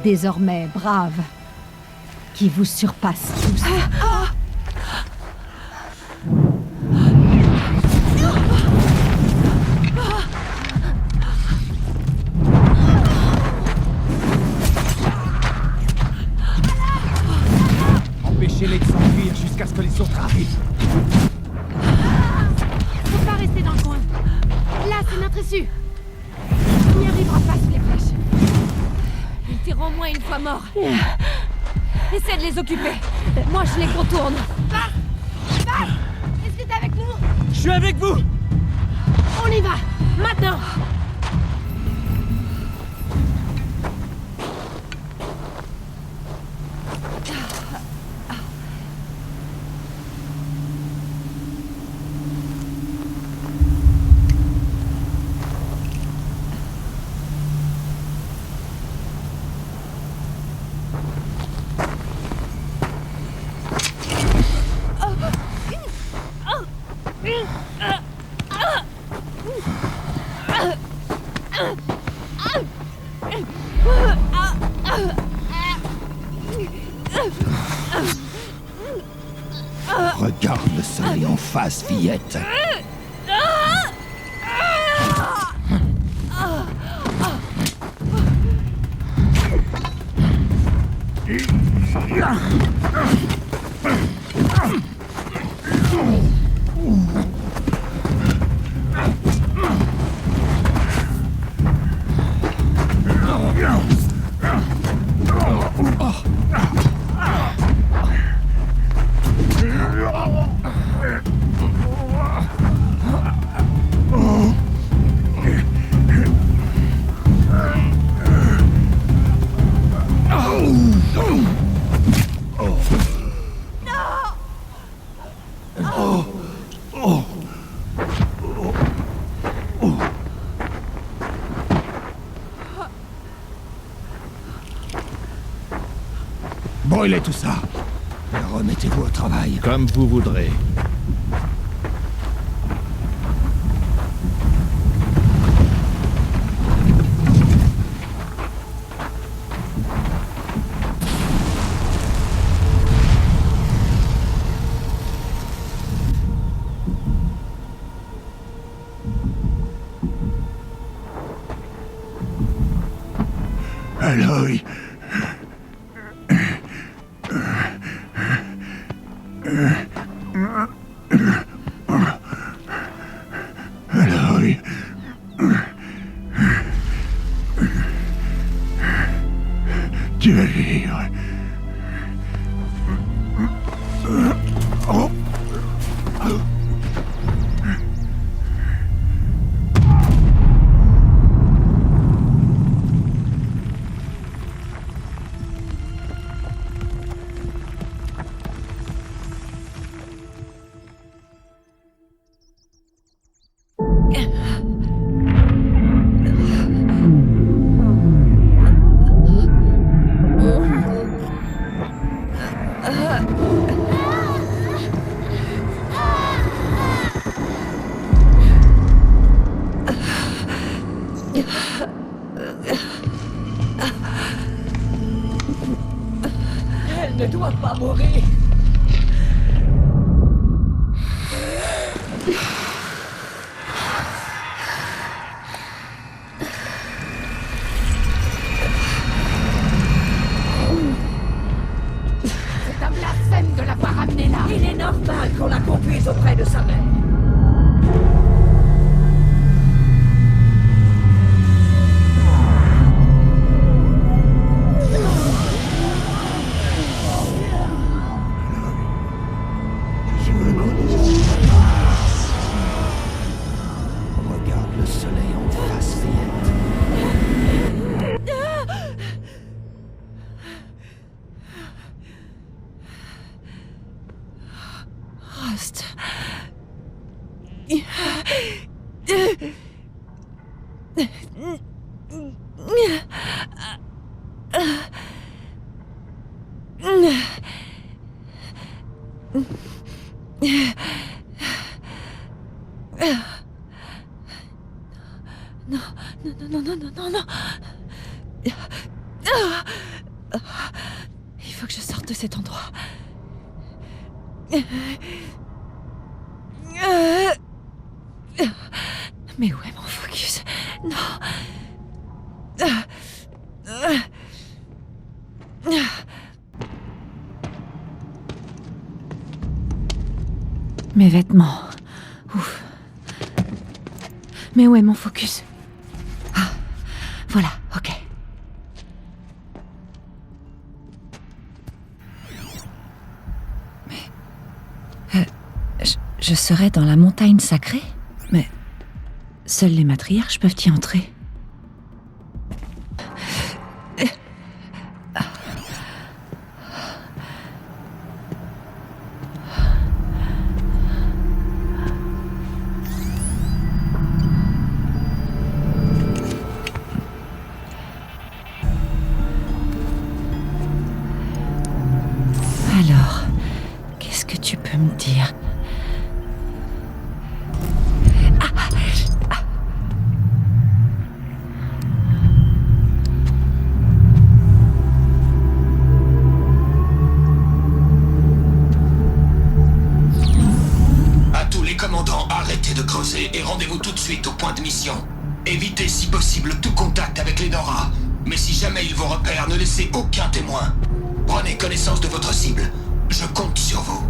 Désormais brave. Qui vous surpasse tous. Empêchez-les de s'enfuir jusqu'à ce que les autres arrivent. Faut pas rester dans le coin. Là, c'est notre issue. On n'y arrivera pas sous les flèches. Ils tireront moins une fois morts. Essaie de les occuper. Moi, je les contourne. Est-ce que t'es avec nous? Je suis avec vous. On y va. Maintenant. Regarde le soleil en face, fillette. Brûlez tout ça. Et remettez-vous au travail. Comme vous voudrez. Aloy. Aloy. Tu vas vivre. Elle ne doit pas mourir. C'est un blasphème de l'avoir amenée là. Il est normal qu'on la conduise auprès de sa mère. Non. Il faut que je sorte de cet endroit. Mais où est mon focus? Non. Mes vêtements. Ouf. Mais où est mon focus? Ah, voilà, ok. Mais... je serais dans la montagne sacrée? Mais... seules les matriarches peuvent y entrer. Alors, qu'est-ce que tu peux me dire? À tous les commandants, arrêtez de creuser et rendez-vous tout de suite au point de mission. Évitez si possible tout contact avec les Nora. Mais si jamais ils vous repèrent, ne laissez aucun témoin. Prenez connaissance de votre cible. Je compte sur vous.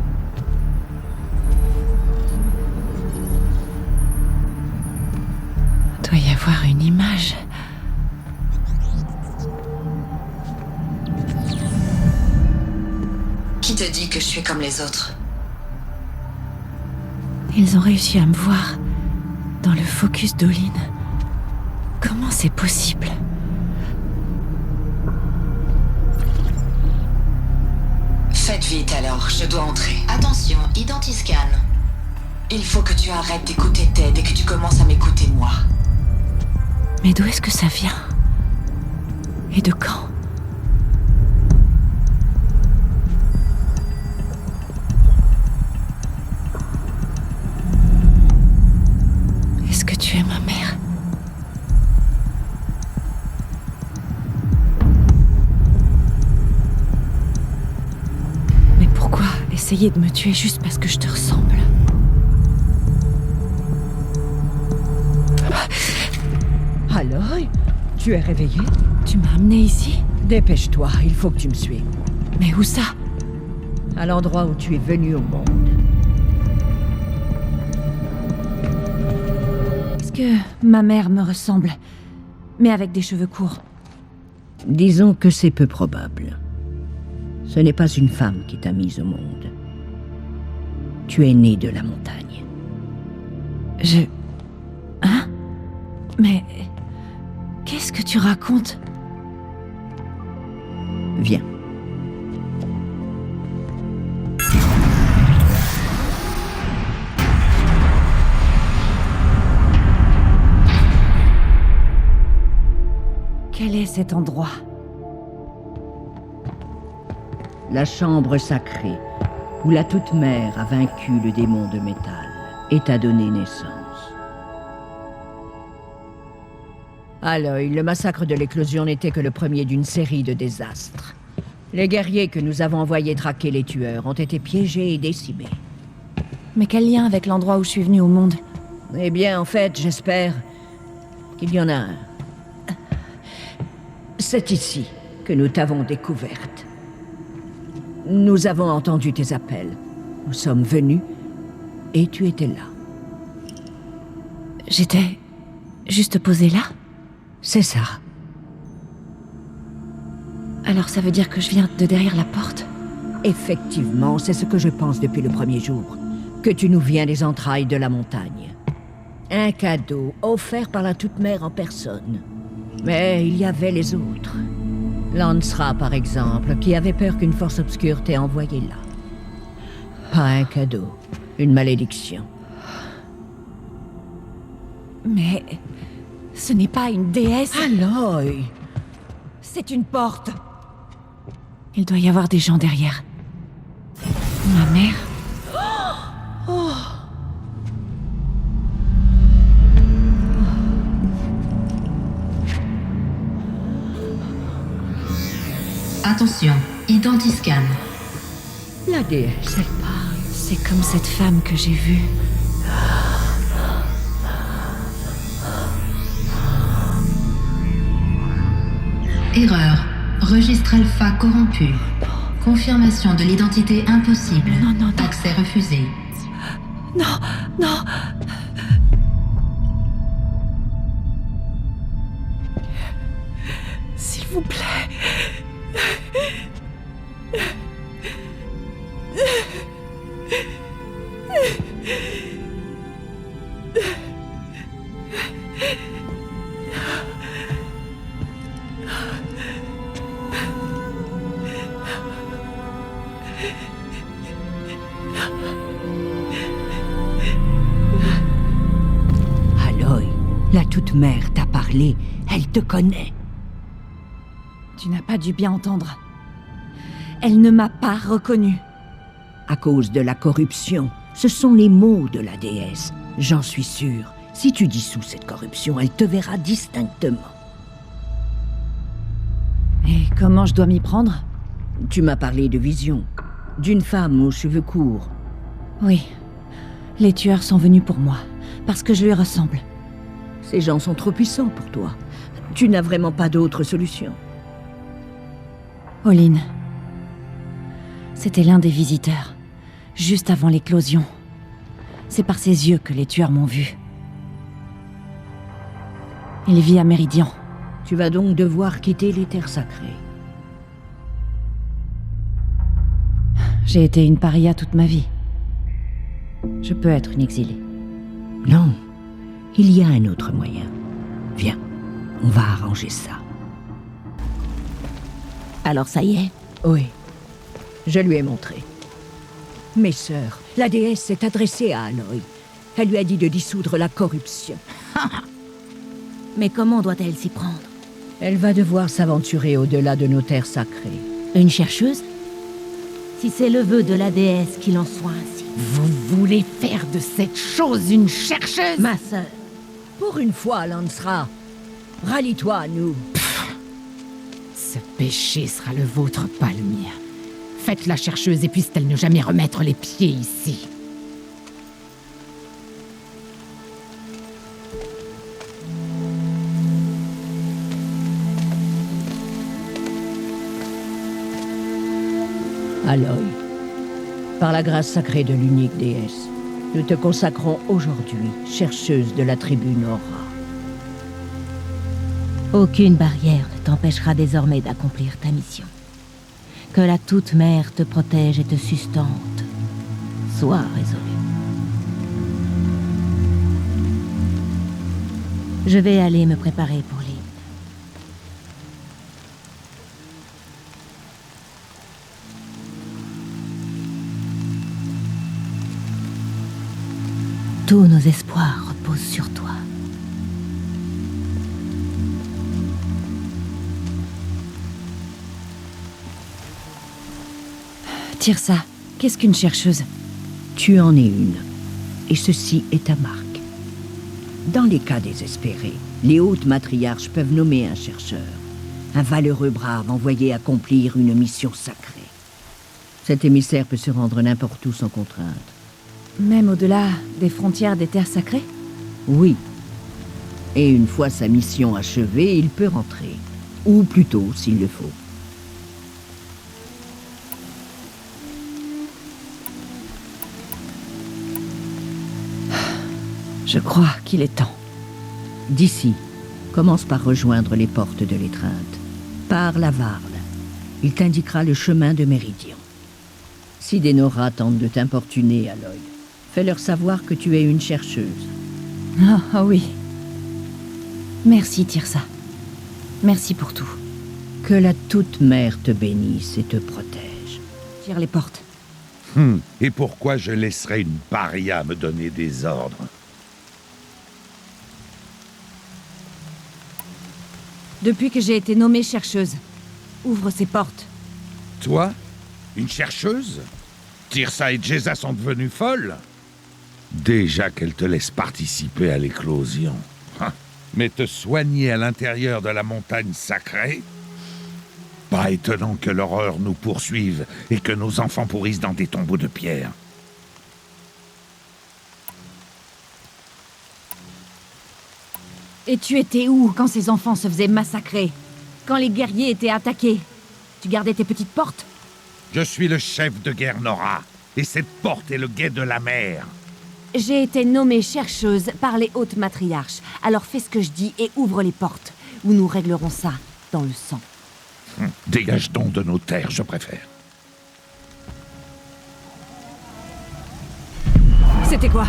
Il doit y avoir une image. Qui te dit que je suis comme les autres? Ils ont réussi à me voir dans le focus d'Olin. Comment c'est possible? Faites vite alors, je dois entrer. Attention, identiscan. Il faut que tu arrêtes d'écouter Ted et que tu commences à m'écouter moi. Mais d'où est-ce que ça vient? Et de quand? Est-ce que tu es ma mère? Mais pourquoi essayer de me tuer juste parce que je te ressemble? Alors, tu es réveillé? Tu m'as amené ici? Dépêche-toi, il faut que tu me suives. Mais où ça? À l'endroit où tu es venu au monde. Est-ce que ma mère me ressemble, mais avec des cheveux courts? Disons que c'est peu probable. Ce n'est pas une femme qui t'a mise au monde. Tu es né de la montagne. Hein? Mais... qu'est-ce que tu racontes? Viens. Quel est cet endroit? La chambre sacrée, où la Toute-Mère a vaincu le démon de métal et t'a donné naissance. Aloy, le massacre de l'éclosion n'était que le premier d'une série de désastres. Les guerriers que nous avons envoyés traquer les tueurs ont été piégés et décimés. Mais quel lien avec l'endroit où je suis venue au monde? Eh bien, en fait, j'espère qu'il y en a un. C'est ici que nous t'avons découverte. Nous avons entendu tes appels. Nous sommes venus et tu étais là. J'étais juste posée là? C'est ça. Alors ça veut dire que je viens de derrière la porte? Effectivement, c'est ce que je pense depuis le premier jour. Que tu nous viens des entrailles de la montagne. Un cadeau offert par la Toute-Mère en personne. Mais il y avait les autres. Lancera, par exemple, qui avait peur qu'une force obscure t'ait envoyé là. Pas un cadeau, une malédiction. Mais... ce n'est pas une déesse. Aloy! C'est une porte. Il doit y avoir des gens derrière. Ma mère. Oh. Attention, identiscan. La déesse, elle parle. C'est comme cette femme que j'ai vue. Erreur. Registre alpha corrompu. Confirmation de l'identité impossible. Non. Accès refusé. Non. S'il vous plaît. Aloy, la toute-mère t'a parlé. Elle te connaît. Tu n'as pas dû bien entendre. Elle ne m'a pas reconnue. À cause de la corruption, ce sont les mots de la déesse. J'en suis sûr. Si tu dissous cette corruption, elle te verra distinctement. Et comment je dois m'y prendre? Tu m'as parlé de vision. D'une femme aux cheveux courts. Oui. Les tueurs sont venus pour moi. Parce que je lui ressemble. Ces gens sont trop puissants pour toi. Tu n'as vraiment pas d'autre solution. Olin. C'était l'un des visiteurs. Juste avant l'éclosion. C'est par ses yeux que les tueurs m'ont vu. Il vit à Méridian. Tu vas donc devoir quitter les terres sacrées. J'ai été une paria toute ma vie. Je peux être une exilée. Non, il y a un autre moyen. Viens, on va arranger ça. Alors ça y est? Oui, je lui ai montré. Mes sœurs, la déesse s'est adressée à Aloy. Elle lui a dit de dissoudre la corruption. Mais comment doit-elle s'y prendre? Elle va devoir s'aventurer au-delà de nos terres sacrées. Une chercheuse? Si c'est le vœu de la déesse qu'il en soit ainsi. Vous voulez faire de cette chose une chercheuse? Ma sœur, pour une fois, Lancera, rallie-toi à nous. Ce péché sera le vôtre, pas le mien. Faites la chercheuse et puisse-t-elle ne jamais remettre les pieds ici. Aloy, par la grâce sacrée de l'unique déesse, nous te consacrons aujourd'hui chercheuse de la tribu Nora. Aucune barrière ne t'empêchera désormais d'accomplir ta mission. Que la Toute-Mère te protège et te sustente. Sois résolu. Je vais aller me préparer pour l'île. Tous nos espoirs reposent sur toi. Tirsa, qu'est-ce qu'une chercheuse? Tu en es une. Et ceci est ta marque. Dans les cas désespérés, les hautes matriarches peuvent nommer un chercheur. Un valeureux brave envoyé accomplir une mission sacrée. Cet émissaire peut se rendre n'importe où sans contrainte. Même au-delà des frontières des terres sacrées? Oui. Et une fois sa mission achevée, il peut rentrer. Ou plutôt, s'il le faut. Je crois qu'il est temps. D'ici, commence par rejoindre les portes de l'étreinte. Par la Varle. Il t'indiquera le chemin de Méridian. Si des Nora tentent de t'importuner, Aloy, fais-leur savoir que tu es une chercheuse. Ah oui. Merci, Tirsa. Merci pour tout. Que la Toute-Mère te bénisse et te protège. Tire les portes. Et pourquoi je laisserais une paria me donner des ordres? Depuis que j'ai été nommée chercheuse. Ouvre ces portes. Toi? Une chercheuse? Tirsa et Jeza sont devenues folles? Déjà qu'elles te laissent participer à l'éclosion. Mais te soigner à l'intérieur de la montagne sacrée? Pas étonnant que l'horreur nous poursuive et que nos enfants pourrissent dans des tombeaux de pierre. Et tu étais où quand ces enfants se faisaient massacrer? Quand les guerriers étaient attaqués? Tu gardais tes petites portes? Je suis le chef de guerre Nora, et cette porte est le guet de la mer. J'ai été nommée chercheuse par les hautes matriarches. Alors fais ce que je dis et ouvre les portes, ou nous réglerons ça dans le sang. Dégage donc de nos terres, je préfère. C'était quoi?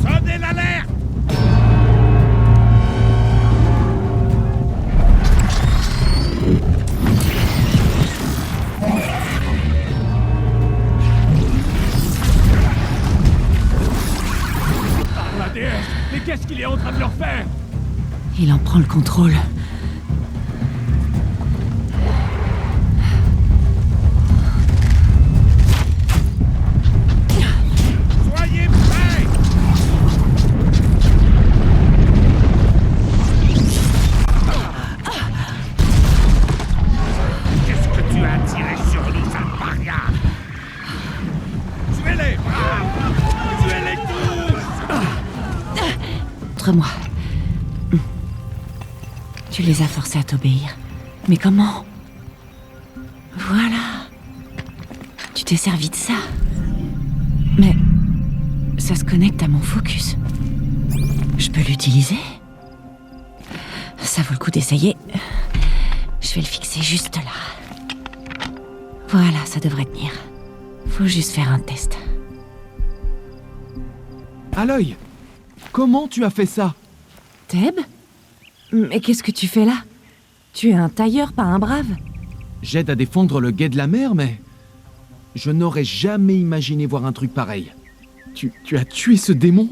Sonnez l'alerte! La déesse! Mais qu'est-ce qu'il est en train de leur faire? Il en prend le contrôle. Soyez prêts! Qu'est-ce que tu as tiré sur nous, sale paria? Tuez-les! Tuez-les tous! Montre-moi. Tu les as forcés à t'obéir. Mais comment? Voilà. Tu t'es servi de ça. Mais ça se connecte à mon focus. Je peux l'utiliser? Ça vaut le coup d'essayer. Je vais le fixer juste là. Voilà, ça devrait tenir. Faut juste faire un test. Aloy, comment tu as fait ça? Theb? Mais qu'est-ce que tu fais là? Tu es un tailleur, pas un brave. J'aide à défendre le guet de la mer, mais... Je n'aurais jamais imaginé voir un truc pareil. Tu as tué ce démon?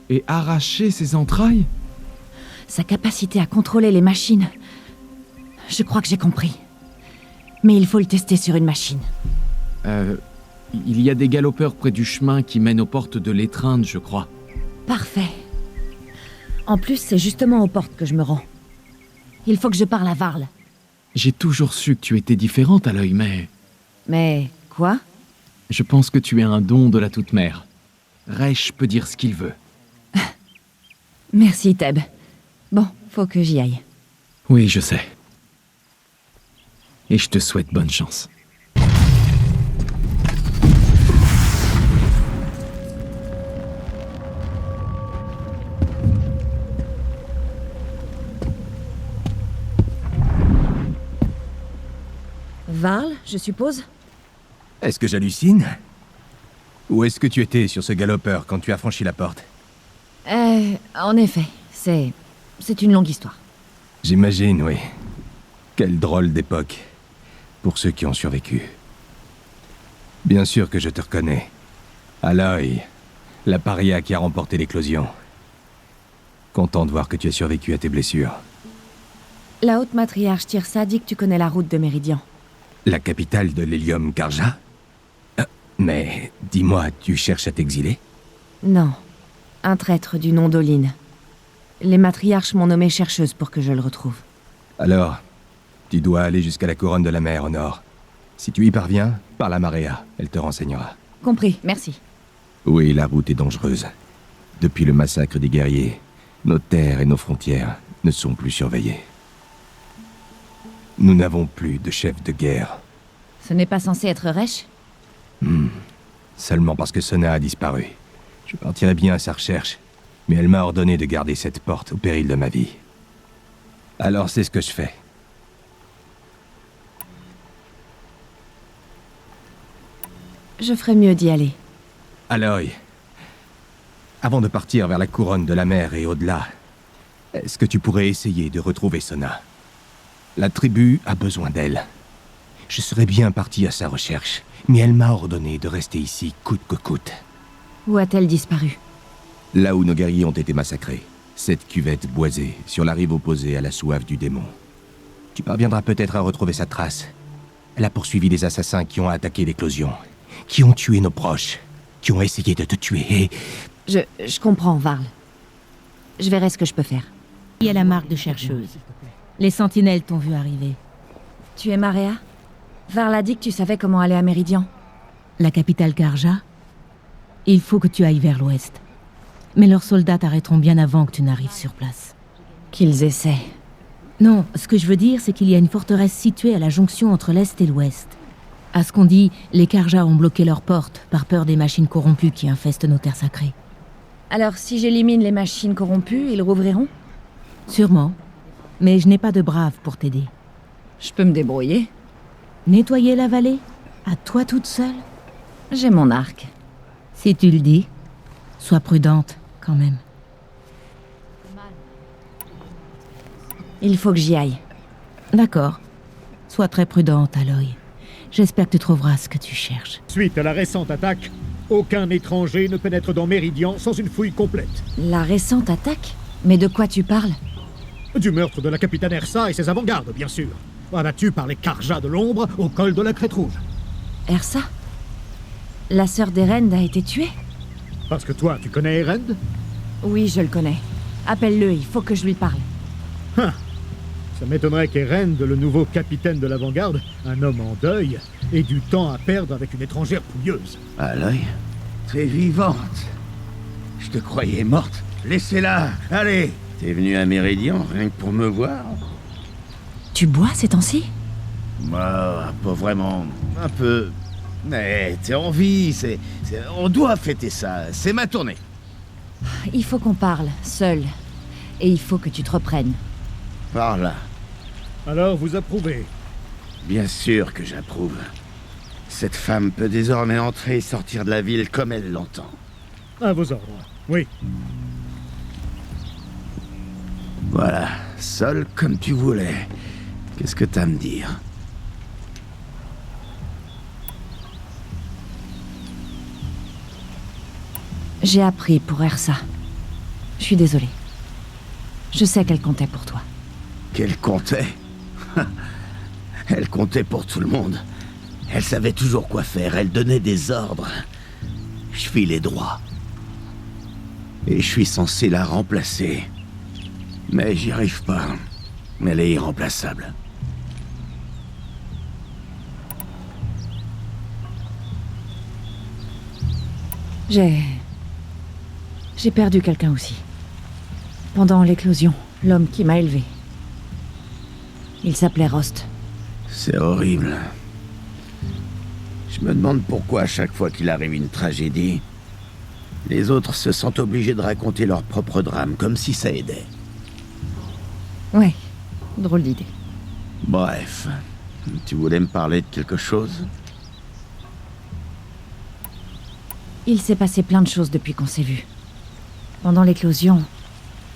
Et arraché ses entrailles? Sa capacité à contrôler les machines. Je crois que j'ai compris. Mais il faut le tester sur une machine. Il y a des galopeurs près du chemin qui mènent aux portes de l'étreinte, je crois. Parfait. En plus, c'est justement aux portes que je me rends. Il faut que je parle à Varl. J'ai toujours su que tu étais différente, Aloy, mais... Mais quoi? Je pense que tu es un don de la Toute-Mère. Resh peut dire ce qu'il veut. Merci, Theb. Bon, faut que j'y aille. Oui, je sais. Et je te souhaite bonne chance. Varl, je suppose? Est-ce que j'hallucine? Où est-ce que tu étais sur ce galopeur quand tu as franchi la porte? En effet, c'est une longue histoire. J'imagine, oui. Quelle drôle d'époque. Pour ceux qui ont survécu. Bien sûr que je te reconnais. Aloy, la paria qui a remporté l'éclosion. Content de voir que tu as survécu à tes blessures. La haute matriarche Tirsa dit que tu connais la route de Méridian. La capitale de l'Hélium Karja? Mais dis-moi, tu cherches à t'exiler? Non. Un traître du nom d'Oline. Les matriarches m'ont nommée chercheuse pour que je le retrouve. Alors, tu dois aller jusqu'à la couronne de la mer au nord. Si tu y parviens, parle à Maréa, elle te renseignera. Compris, merci. Oui, la route est dangereuse. Depuis le massacre des guerriers, nos terres et nos frontières ne sont plus surveillées. Nous n'avons plus de chef de guerre. Ce n'est pas censé être Resh? Seulement parce que Sona a disparu. Je partirai bien à sa recherche, mais elle m'a ordonné de garder cette porte au péril de ma vie. Alors c'est ce que je fais. Je ferais mieux d'y aller. Aloy, avant de partir vers la couronne de la mer et au-delà, est-ce que tu pourrais essayer de retrouver Sona? La tribu a besoin d'elle. Je serais bien parti à sa recherche, mais elle m'a ordonné de rester ici coûte que coûte. Où a-t-elle disparu? Là où nos guerriers ont été massacrés. Cette cuvette boisée, sur la rive opposée à la soif du démon. Tu parviendras peut-être à retrouver sa trace. Elle a poursuivi les assassins qui ont attaqué l'éclosion, qui ont tué nos proches, qui ont essayé de te tuer et... Je comprends, Varl. Je verrai ce que je peux faire. Il y a la marque de chercheuse. Les sentinelles t'ont vu arriver. Tu es Marea? Varl a dit que tu savais comment aller à Méridian. La capitale Karja? Il faut que tu ailles vers l'ouest. Mais leurs soldats t'arrêteront bien avant que tu n'arrives sur place. Qu'ils essaient. Non, ce que je veux dire, c'est qu'il y a une forteresse située à la jonction entre l'est et l'ouest. À ce qu'on dit, les Karja ont bloqué leurs portes par peur des machines corrompues qui infestent nos terres sacrées. Alors si j'élimine les machines corrompues, ils rouvriront? Sûrement. Mais je n'ai pas de braves pour t'aider. Je peux me débrouiller. Nettoyer la vallée? À toi toute seule? J'ai mon arc. Si tu le dis. Sois prudente, quand même. Il faut que j'y aille. D'accord. Sois très prudente, Aloy. J'espère que tu trouveras ce que tu cherches. Suite à la récente attaque, aucun étranger ne pénètre dans Méridian sans une fouille complète. La récente attaque? Mais de quoi tu parles? Du meurtre de la capitaine Ersa et ses avant-gardes, bien sûr. Abattus par les Karja de l'ombre au col de la Crête Rouge. Ersa? La sœur d'Erend a été tuée? Parce que toi, tu connais Erend? Oui, je le connais. Appelle-le, il faut que je lui parle. Ça m'étonnerait qu'Erend, le nouveau capitaine de l'avant-garde, un homme en deuil, ait du temps à perdre avec une étrangère pouilleuse. Aloy, t'es vivante. Je te croyais morte. Laissez-la, allez. T'es venu à Méridian rien que pour me voir? Tu bois ces temps-ci? Bah, pas vraiment. Un peu. Mais t'es en vie, on doit fêter ça. C'est ma tournée. Il faut qu'on parle, seul. Et il faut que tu te reprennes. Par là. Alors, vous approuvez? Bien sûr que j'approuve. Cette femme peut désormais entrer et sortir de la ville comme elle l'entend. À vos ordres, oui. Voilà, seul comme tu voulais. Qu'est-ce que t'as à me dire? J'ai appris pour Ersa. Je suis désolée. Je sais qu'elle comptait pour toi. Qu'elle comptait? Elle comptait pour tout le monde. Elle savait toujours quoi faire, elle donnait des ordres. Je filais droit. Et je suis censé la remplacer. Mais j'y arrive pas. Elle est irremplaçable. J'ai perdu quelqu'un aussi. Pendant l'éclosion, l'homme qui m'a élevé. Il s'appelait Rost. C'est horrible. Je me demande pourquoi à chaque fois qu'il arrive une tragédie, les autres se sentent obligés de raconter leur propre drame, comme si ça aidait. Ouais, drôle d'idée. Bref, tu voulais me parler de quelque chose? Il s'est passé plein de choses depuis qu'on s'est vus. Pendant l'éclosion,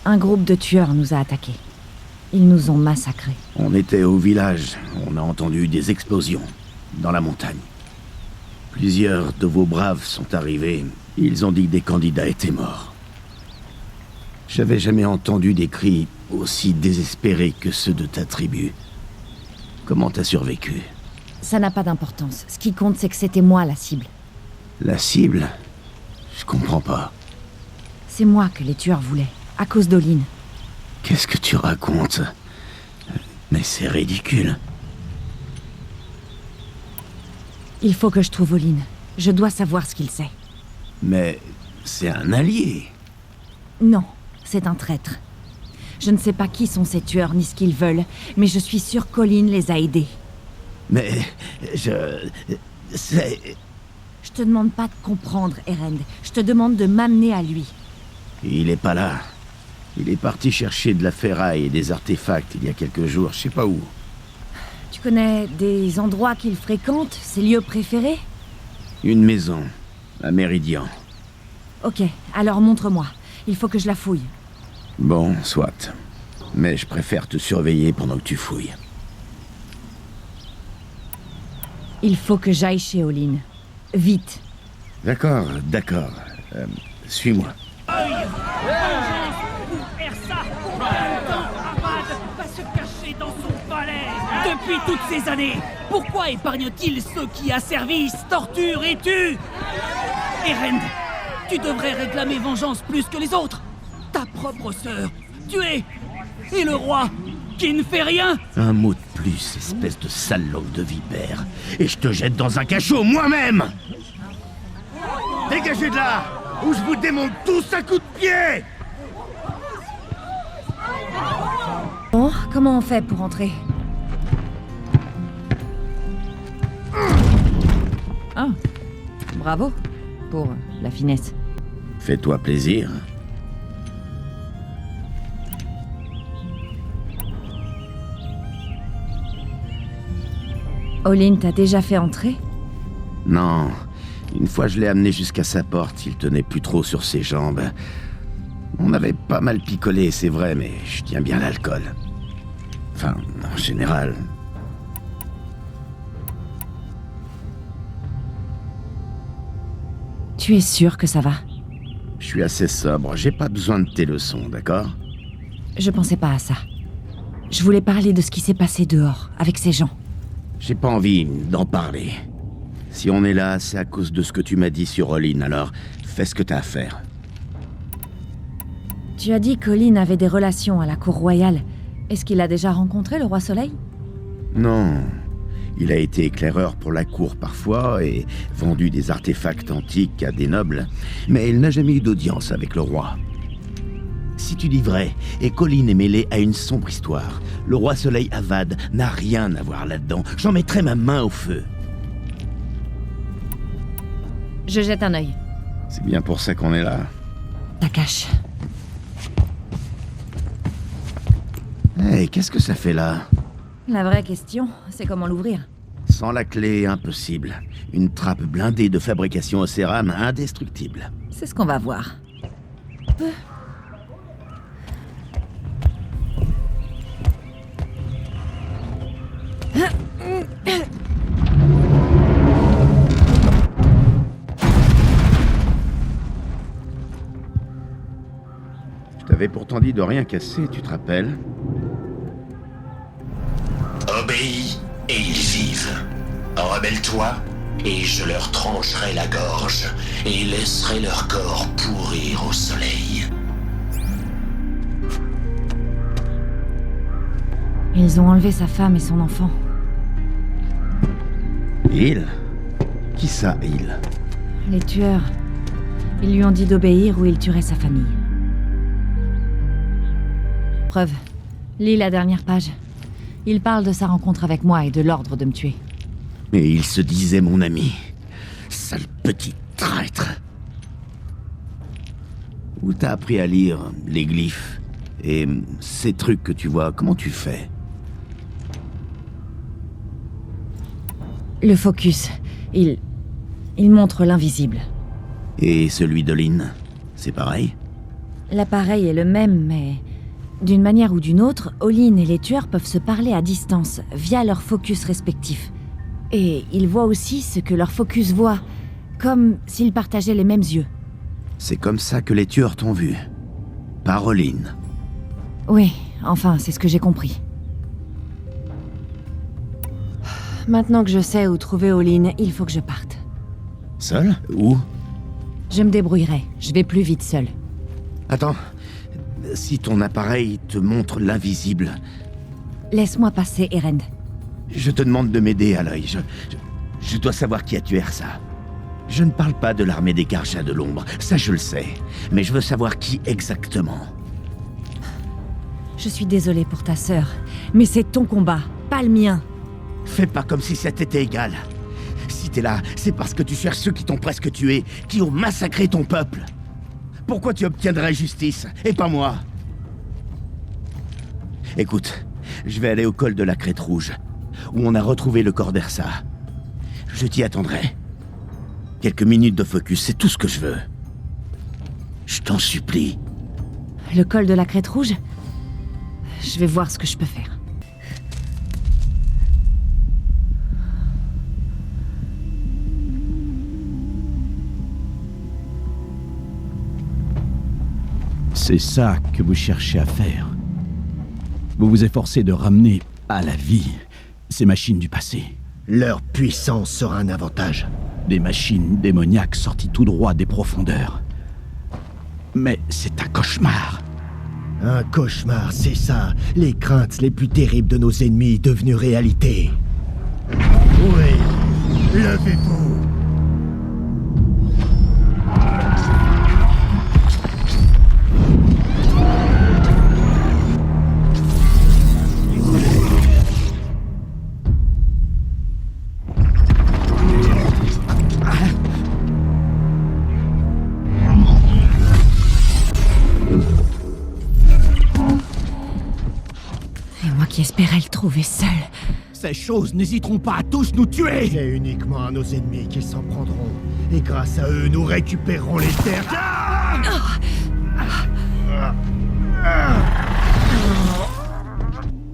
un groupe de tueurs nous a attaqués. Ils nous ont massacrés. On était au village, on a entendu des explosions, dans la montagne. Plusieurs de vos braves sont arrivés, ils ont dit que des candidats étaient morts. J'avais jamais entendu des cris aussi désespérés que ceux de ta tribu. Comment t'as survécu? Ça n'a pas d'importance. Ce qui compte, c'est que c'était moi la cible. La cible? Je comprends pas. C'est moi que les tueurs voulaient, à cause d'Olin. Qu'est-ce que tu racontes? Mais c'est ridicule. Il faut que je trouve Olin. Je dois savoir ce qu'il sait. Mais c'est un allié. Non, c'est un traître. Je ne sais pas qui sont ces tueurs ni ce qu'ils veulent, mais je suis sûre qu'Olin les a aidés. Mais Je te demande pas de comprendre, Erend. Je te demande de m'amener à lui. Il est pas là. Il est parti chercher de la ferraille et des artefacts il y a quelques jours, je sais pas où. Tu connais des endroits qu'il fréquente, ses lieux préférés? Une maison, à Méridian. Ok, alors montre-moi. Il faut que je la fouille. Bon, soit. Mais je préfère te surveiller pendant que tu fouilles. Il faut que j'aille chez Olin. Vite. D'accord. Suis-moi. Va se cacher dans son palais. Depuis toutes ces années, pourquoi épargne-t-il ceux qui asservissent, torturent et tuent? Erend, tu devrais réclamer vengeance plus que les autres. Ta propre sœur, tuée. Et le roi, qui ne fait rien. Un mot de plus, espèce de salope de vipère. Et je te jette dans un cachot moi-même. Dégagez de là, ou je vous démonte tous à coups de pied. Bon, comment on fait pour entrer? Ah, bravo pour la finesse. Fais-toi plaisir. Olin t'a déjà fait entrer? Non. Une fois je l'ai amené jusqu'à sa porte, il tenait plus trop sur ses jambes. On avait pas mal picolé, c'est vrai, mais je tiens bien l'alcool. Enfin, en général. Tu es sûr que ça va? Je suis assez sobre, j'ai pas besoin de tes leçons, d'accord? Je pensais pas à ça. Je voulais parler de ce qui s'est passé dehors, avec ces gens. J'ai pas envie d'en parler. Si on est là, c'est à cause de ce que tu m'as dit sur Olin, alors fais ce que t'as à faire. Tu as dit qu'Olin avait des relations à la cour royale. Est-ce qu'il a déjà rencontré le roi Soleil? Non. Il a été éclaireur pour la cour parfois et vendu des artefacts antiques à des nobles, mais il n'a jamais eu d'audience avec le roi. Si tu dis vrai, et qu'Olin est mêlé à une sombre histoire, le roi Soleil Avad n'a rien à voir là-dedans. J'en mettrai ma main au feu. Je jette un œil. C'est bien pour ça qu'on est là. Ta cache. Hey, qu'est-ce que ça fait là? La vraie question, c'est comment l'ouvrir. Sans la clé, impossible. Une trappe blindée de fabrication au cérame, indestructible. C'est ce qu'on va voir. Je t'avais pourtant dit de rien casser, tu te rappelles? Obéis et ils vivent. Rebelle-toi et je leur trancherai la gorge et laisserai leur corps pourrir au soleil. Ils ont enlevé sa femme et son enfant. Il? Qui ça, il? Les tueurs. Ils lui ont dit d'obéir ou il tuerait sa famille. Preuve. Lis la dernière page. Il parle de sa rencontre avec moi et de l'ordre de me tuer. Et il se disait mon ami. Sale petit traître. Où t'as appris à lire les glyphes? Et ces trucs que tu vois, comment tu fais? Le focus. Il montre l'invisible. Et celui de Lynn, c'est pareil? L'appareil est le même, mais... d'une manière ou d'une autre, Olin et les tueurs peuvent se parler à distance, via leur focus respectifs. Et ils voient aussi ce que leur focus voit, comme s'ils partageaient les mêmes yeux. C'est comme ça que les tueurs t'ont vu. Par Olin. Oui, enfin, c'est ce que j'ai compris. Maintenant que je sais où trouver Olin, il faut que je parte. Seul? Où? Je me débrouillerai. Je vais plus vite seul. Attends. Si ton appareil te montre l'invisible... Laisse-moi passer, Erend. Je te demande de m'aider, Aloy. Je dois savoir qui a tué Ersa. Je ne parle pas de l'armée des Karja de l'ombre, ça je le sais. Mais je veux savoir qui exactement. Je suis désolée pour ta sœur, mais c'est ton combat, pas le mien. Fais pas comme si c'était égal. Si t'es là, c'est parce que tu cherches ceux qui t'ont presque tué, qui ont massacré ton peuple. Pourquoi tu obtiendrais justice, et pas moi? Écoute, je vais aller au col de la Crête Rouge, où on a retrouvé le corps d'Ersa. Je t'y attendrai. Quelques minutes de focus, c'est tout ce que je veux. Je t'en supplie. Le col de la crête rouge? Je vais voir ce que je peux faire. C'est ça que vous cherchez à faire. Vous vous efforcez de ramener à la vie ces machines du passé. Leur puissance sera un avantage. Des machines démoniaques sorties tout droit des profondeurs. Mais c'est un cauchemar. Un cauchemar, c'est ça. Les craintes les plus terribles de nos ennemis devenues réalité. Oui, levez-vous. Qui espérait le trouver seul. Ces choses n'hésiteront pas à tous nous tuer. C'est uniquement à nos ennemis qu'ils s'en prendront. Et grâce à eux, nous récupérerons les terres.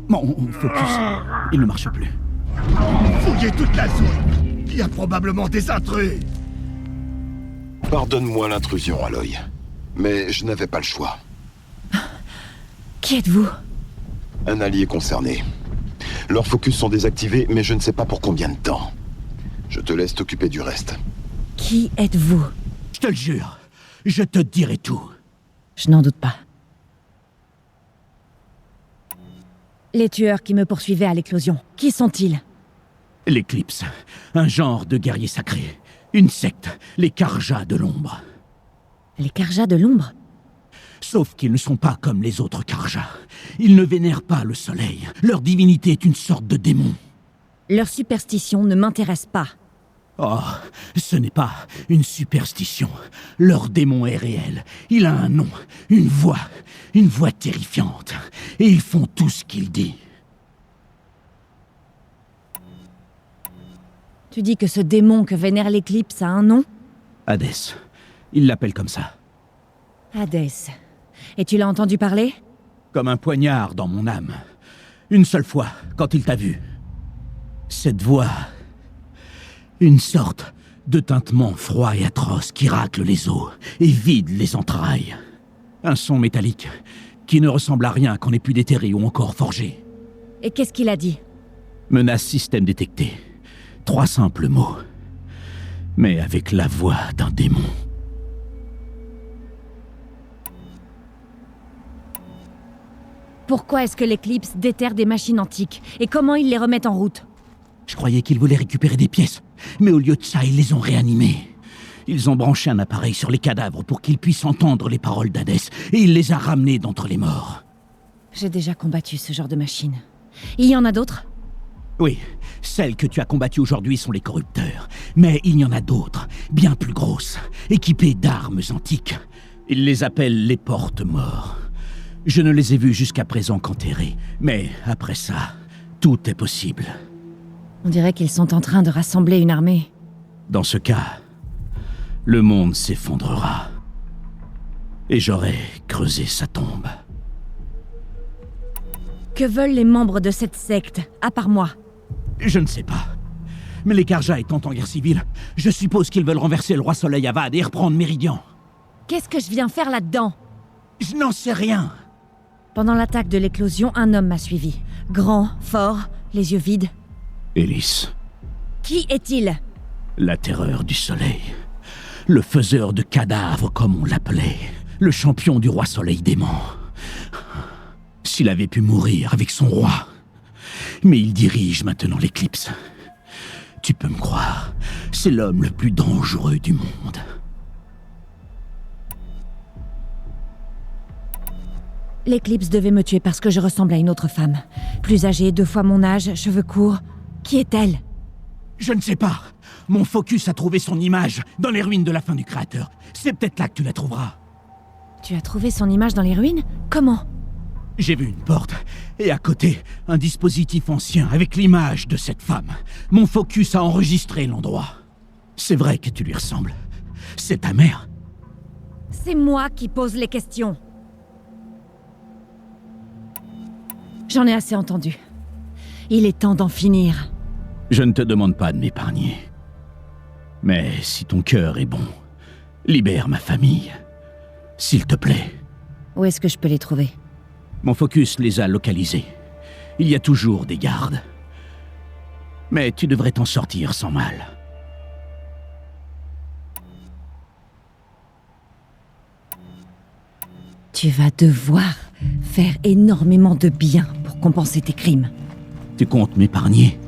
Mon focus, il ne marche plus. Fouillez toute la zone. Il y a probablement des intrus. Pardonne-moi l'intrusion, Aloy. Mais je n'avais pas le choix. Qui êtes-vous? Un allié concerné. Leurs focus sont désactivés, mais je ne sais pas pour combien de temps. Je te laisse t'occuper du reste. Qui êtes-vous? Je te le jure, je te dirai tout. Je n'en doute pas. Les tueurs qui me poursuivaient à l'éclosion, qui sont-ils? L'Éclipse, un genre de guerrier sacré. Une secte, les Karja de l'ombre. Les Karja de l'ombre? Sauf qu'ils ne sont pas comme les autres Karja. Ils ne vénèrent pas le soleil. Leur divinité est une sorte de démon. Leur superstition ne m'intéresse pas. Oh, ce n'est pas une superstition. Leur démon est réel. Il a un nom, une voix terrifiante. Et ils font tout ce qu'il dit. Tu dis que ce démon que vénère l'Éclipse a un nom? Hadès. Il l'appelle comme ça. Hadès. Et tu l'as entendu parler? Comme un poignard dans mon âme. Une seule fois, quand il t'a vu. Cette voix... Une sorte de tintement froid et atroce qui racle les os et vide les entrailles. Un son métallique qui ne ressemble à rien qu'on ait pu déterrer ou encore forger. Et qu'est-ce qu'il a dit? Menace système détecté. 3 simples mots. Mais avec la voix d'un démon. Pourquoi est-ce que l'Éclipse déterre des machines antiques? Et comment ils les remettent en route? Je croyais qu'ils voulaient récupérer des pièces, mais au lieu de ça, ils les ont réanimées. Ils ont branché un appareil sur les cadavres pour qu'ils puissent entendre les paroles d'Hadès, et il les a ramenés d'entre les morts. J'ai déjà combattu ce genre de machine. Il y en a d'autres? Oui, celles que tu as combattues aujourd'hui sont les corrupteurs. Mais il y en a d'autres, bien plus grosses, équipées d'armes antiques. Ils les appellent les porte-morts. Je ne les ai vus jusqu'à présent qu'enterrés, mais après ça, tout est possible. On dirait qu'ils sont en train de rassembler une armée. Dans ce cas, le monde s'effondrera. Et j'aurai creusé sa tombe. Que veulent les membres de cette secte, à part moi? Je ne sais pas. Mais les Karja étant en guerre civile, je suppose qu'ils veulent renverser le roi Soleil Avad et reprendre Méridian. Qu'est-ce que je viens faire là-dedans? Je n'en sais rien. Pendant l'attaque de l'éclosion, un homme m'a suivi. Grand, fort, les yeux vides. Élise. Qui est-il? La terreur du soleil. Le faiseur de cadavres, comme on l'appelait. Le champion du roi Soleil démon. S'il avait pu mourir avec son roi. Mais il dirige maintenant l'Éclipse. Tu peux me croire, c'est l'homme le plus dangereux du monde. L'Éclipse devait me tuer parce que je ressemble à une autre femme. Plus âgée, 2 fois mon âge, cheveux courts. Qui est-elle? Je ne sais pas. Mon focus a trouvé son image dans les ruines de la fin du Créateur. C'est peut-être là que tu la trouveras. Tu as trouvé son image dans les ruines? Comment? J'ai vu une porte, et à côté, un dispositif ancien avec l'image de cette femme. Mon focus a enregistré l'endroit. C'est vrai que tu lui ressembles. C'est ta mère. C'est moi qui pose les questions. J'en ai assez entendu. Il est temps d'en finir. Je ne te demande pas de m'épargner. Mais si ton cœur est bon, libère ma famille. S'il te plaît. Où est-ce que je peux les trouver? Mon focus les a localisés. Il y a toujours des gardes. Mais tu devrais t'en sortir sans mal. Tu vas devoir faire énormément de bien pour compenser tes crimes. Tu comptes m'épargner?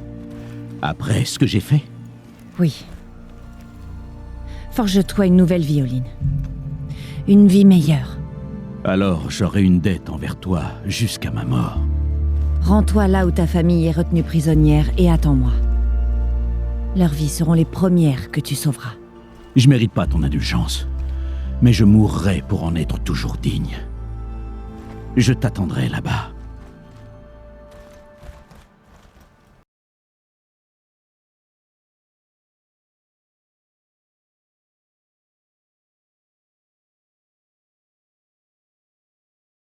Après ce que j'ai fait? Oui. Forge-toi une nouvelle vie, Olin. Une vie meilleure. Alors j'aurai une dette envers toi jusqu'à ma mort. Rends-toi là où ta famille est retenue prisonnière et attends-moi. Leurs vies seront les premières que tu sauveras. Je mérite pas ton indulgence, mais je mourrai pour en être toujours digne. Je t'attendrai là-bas.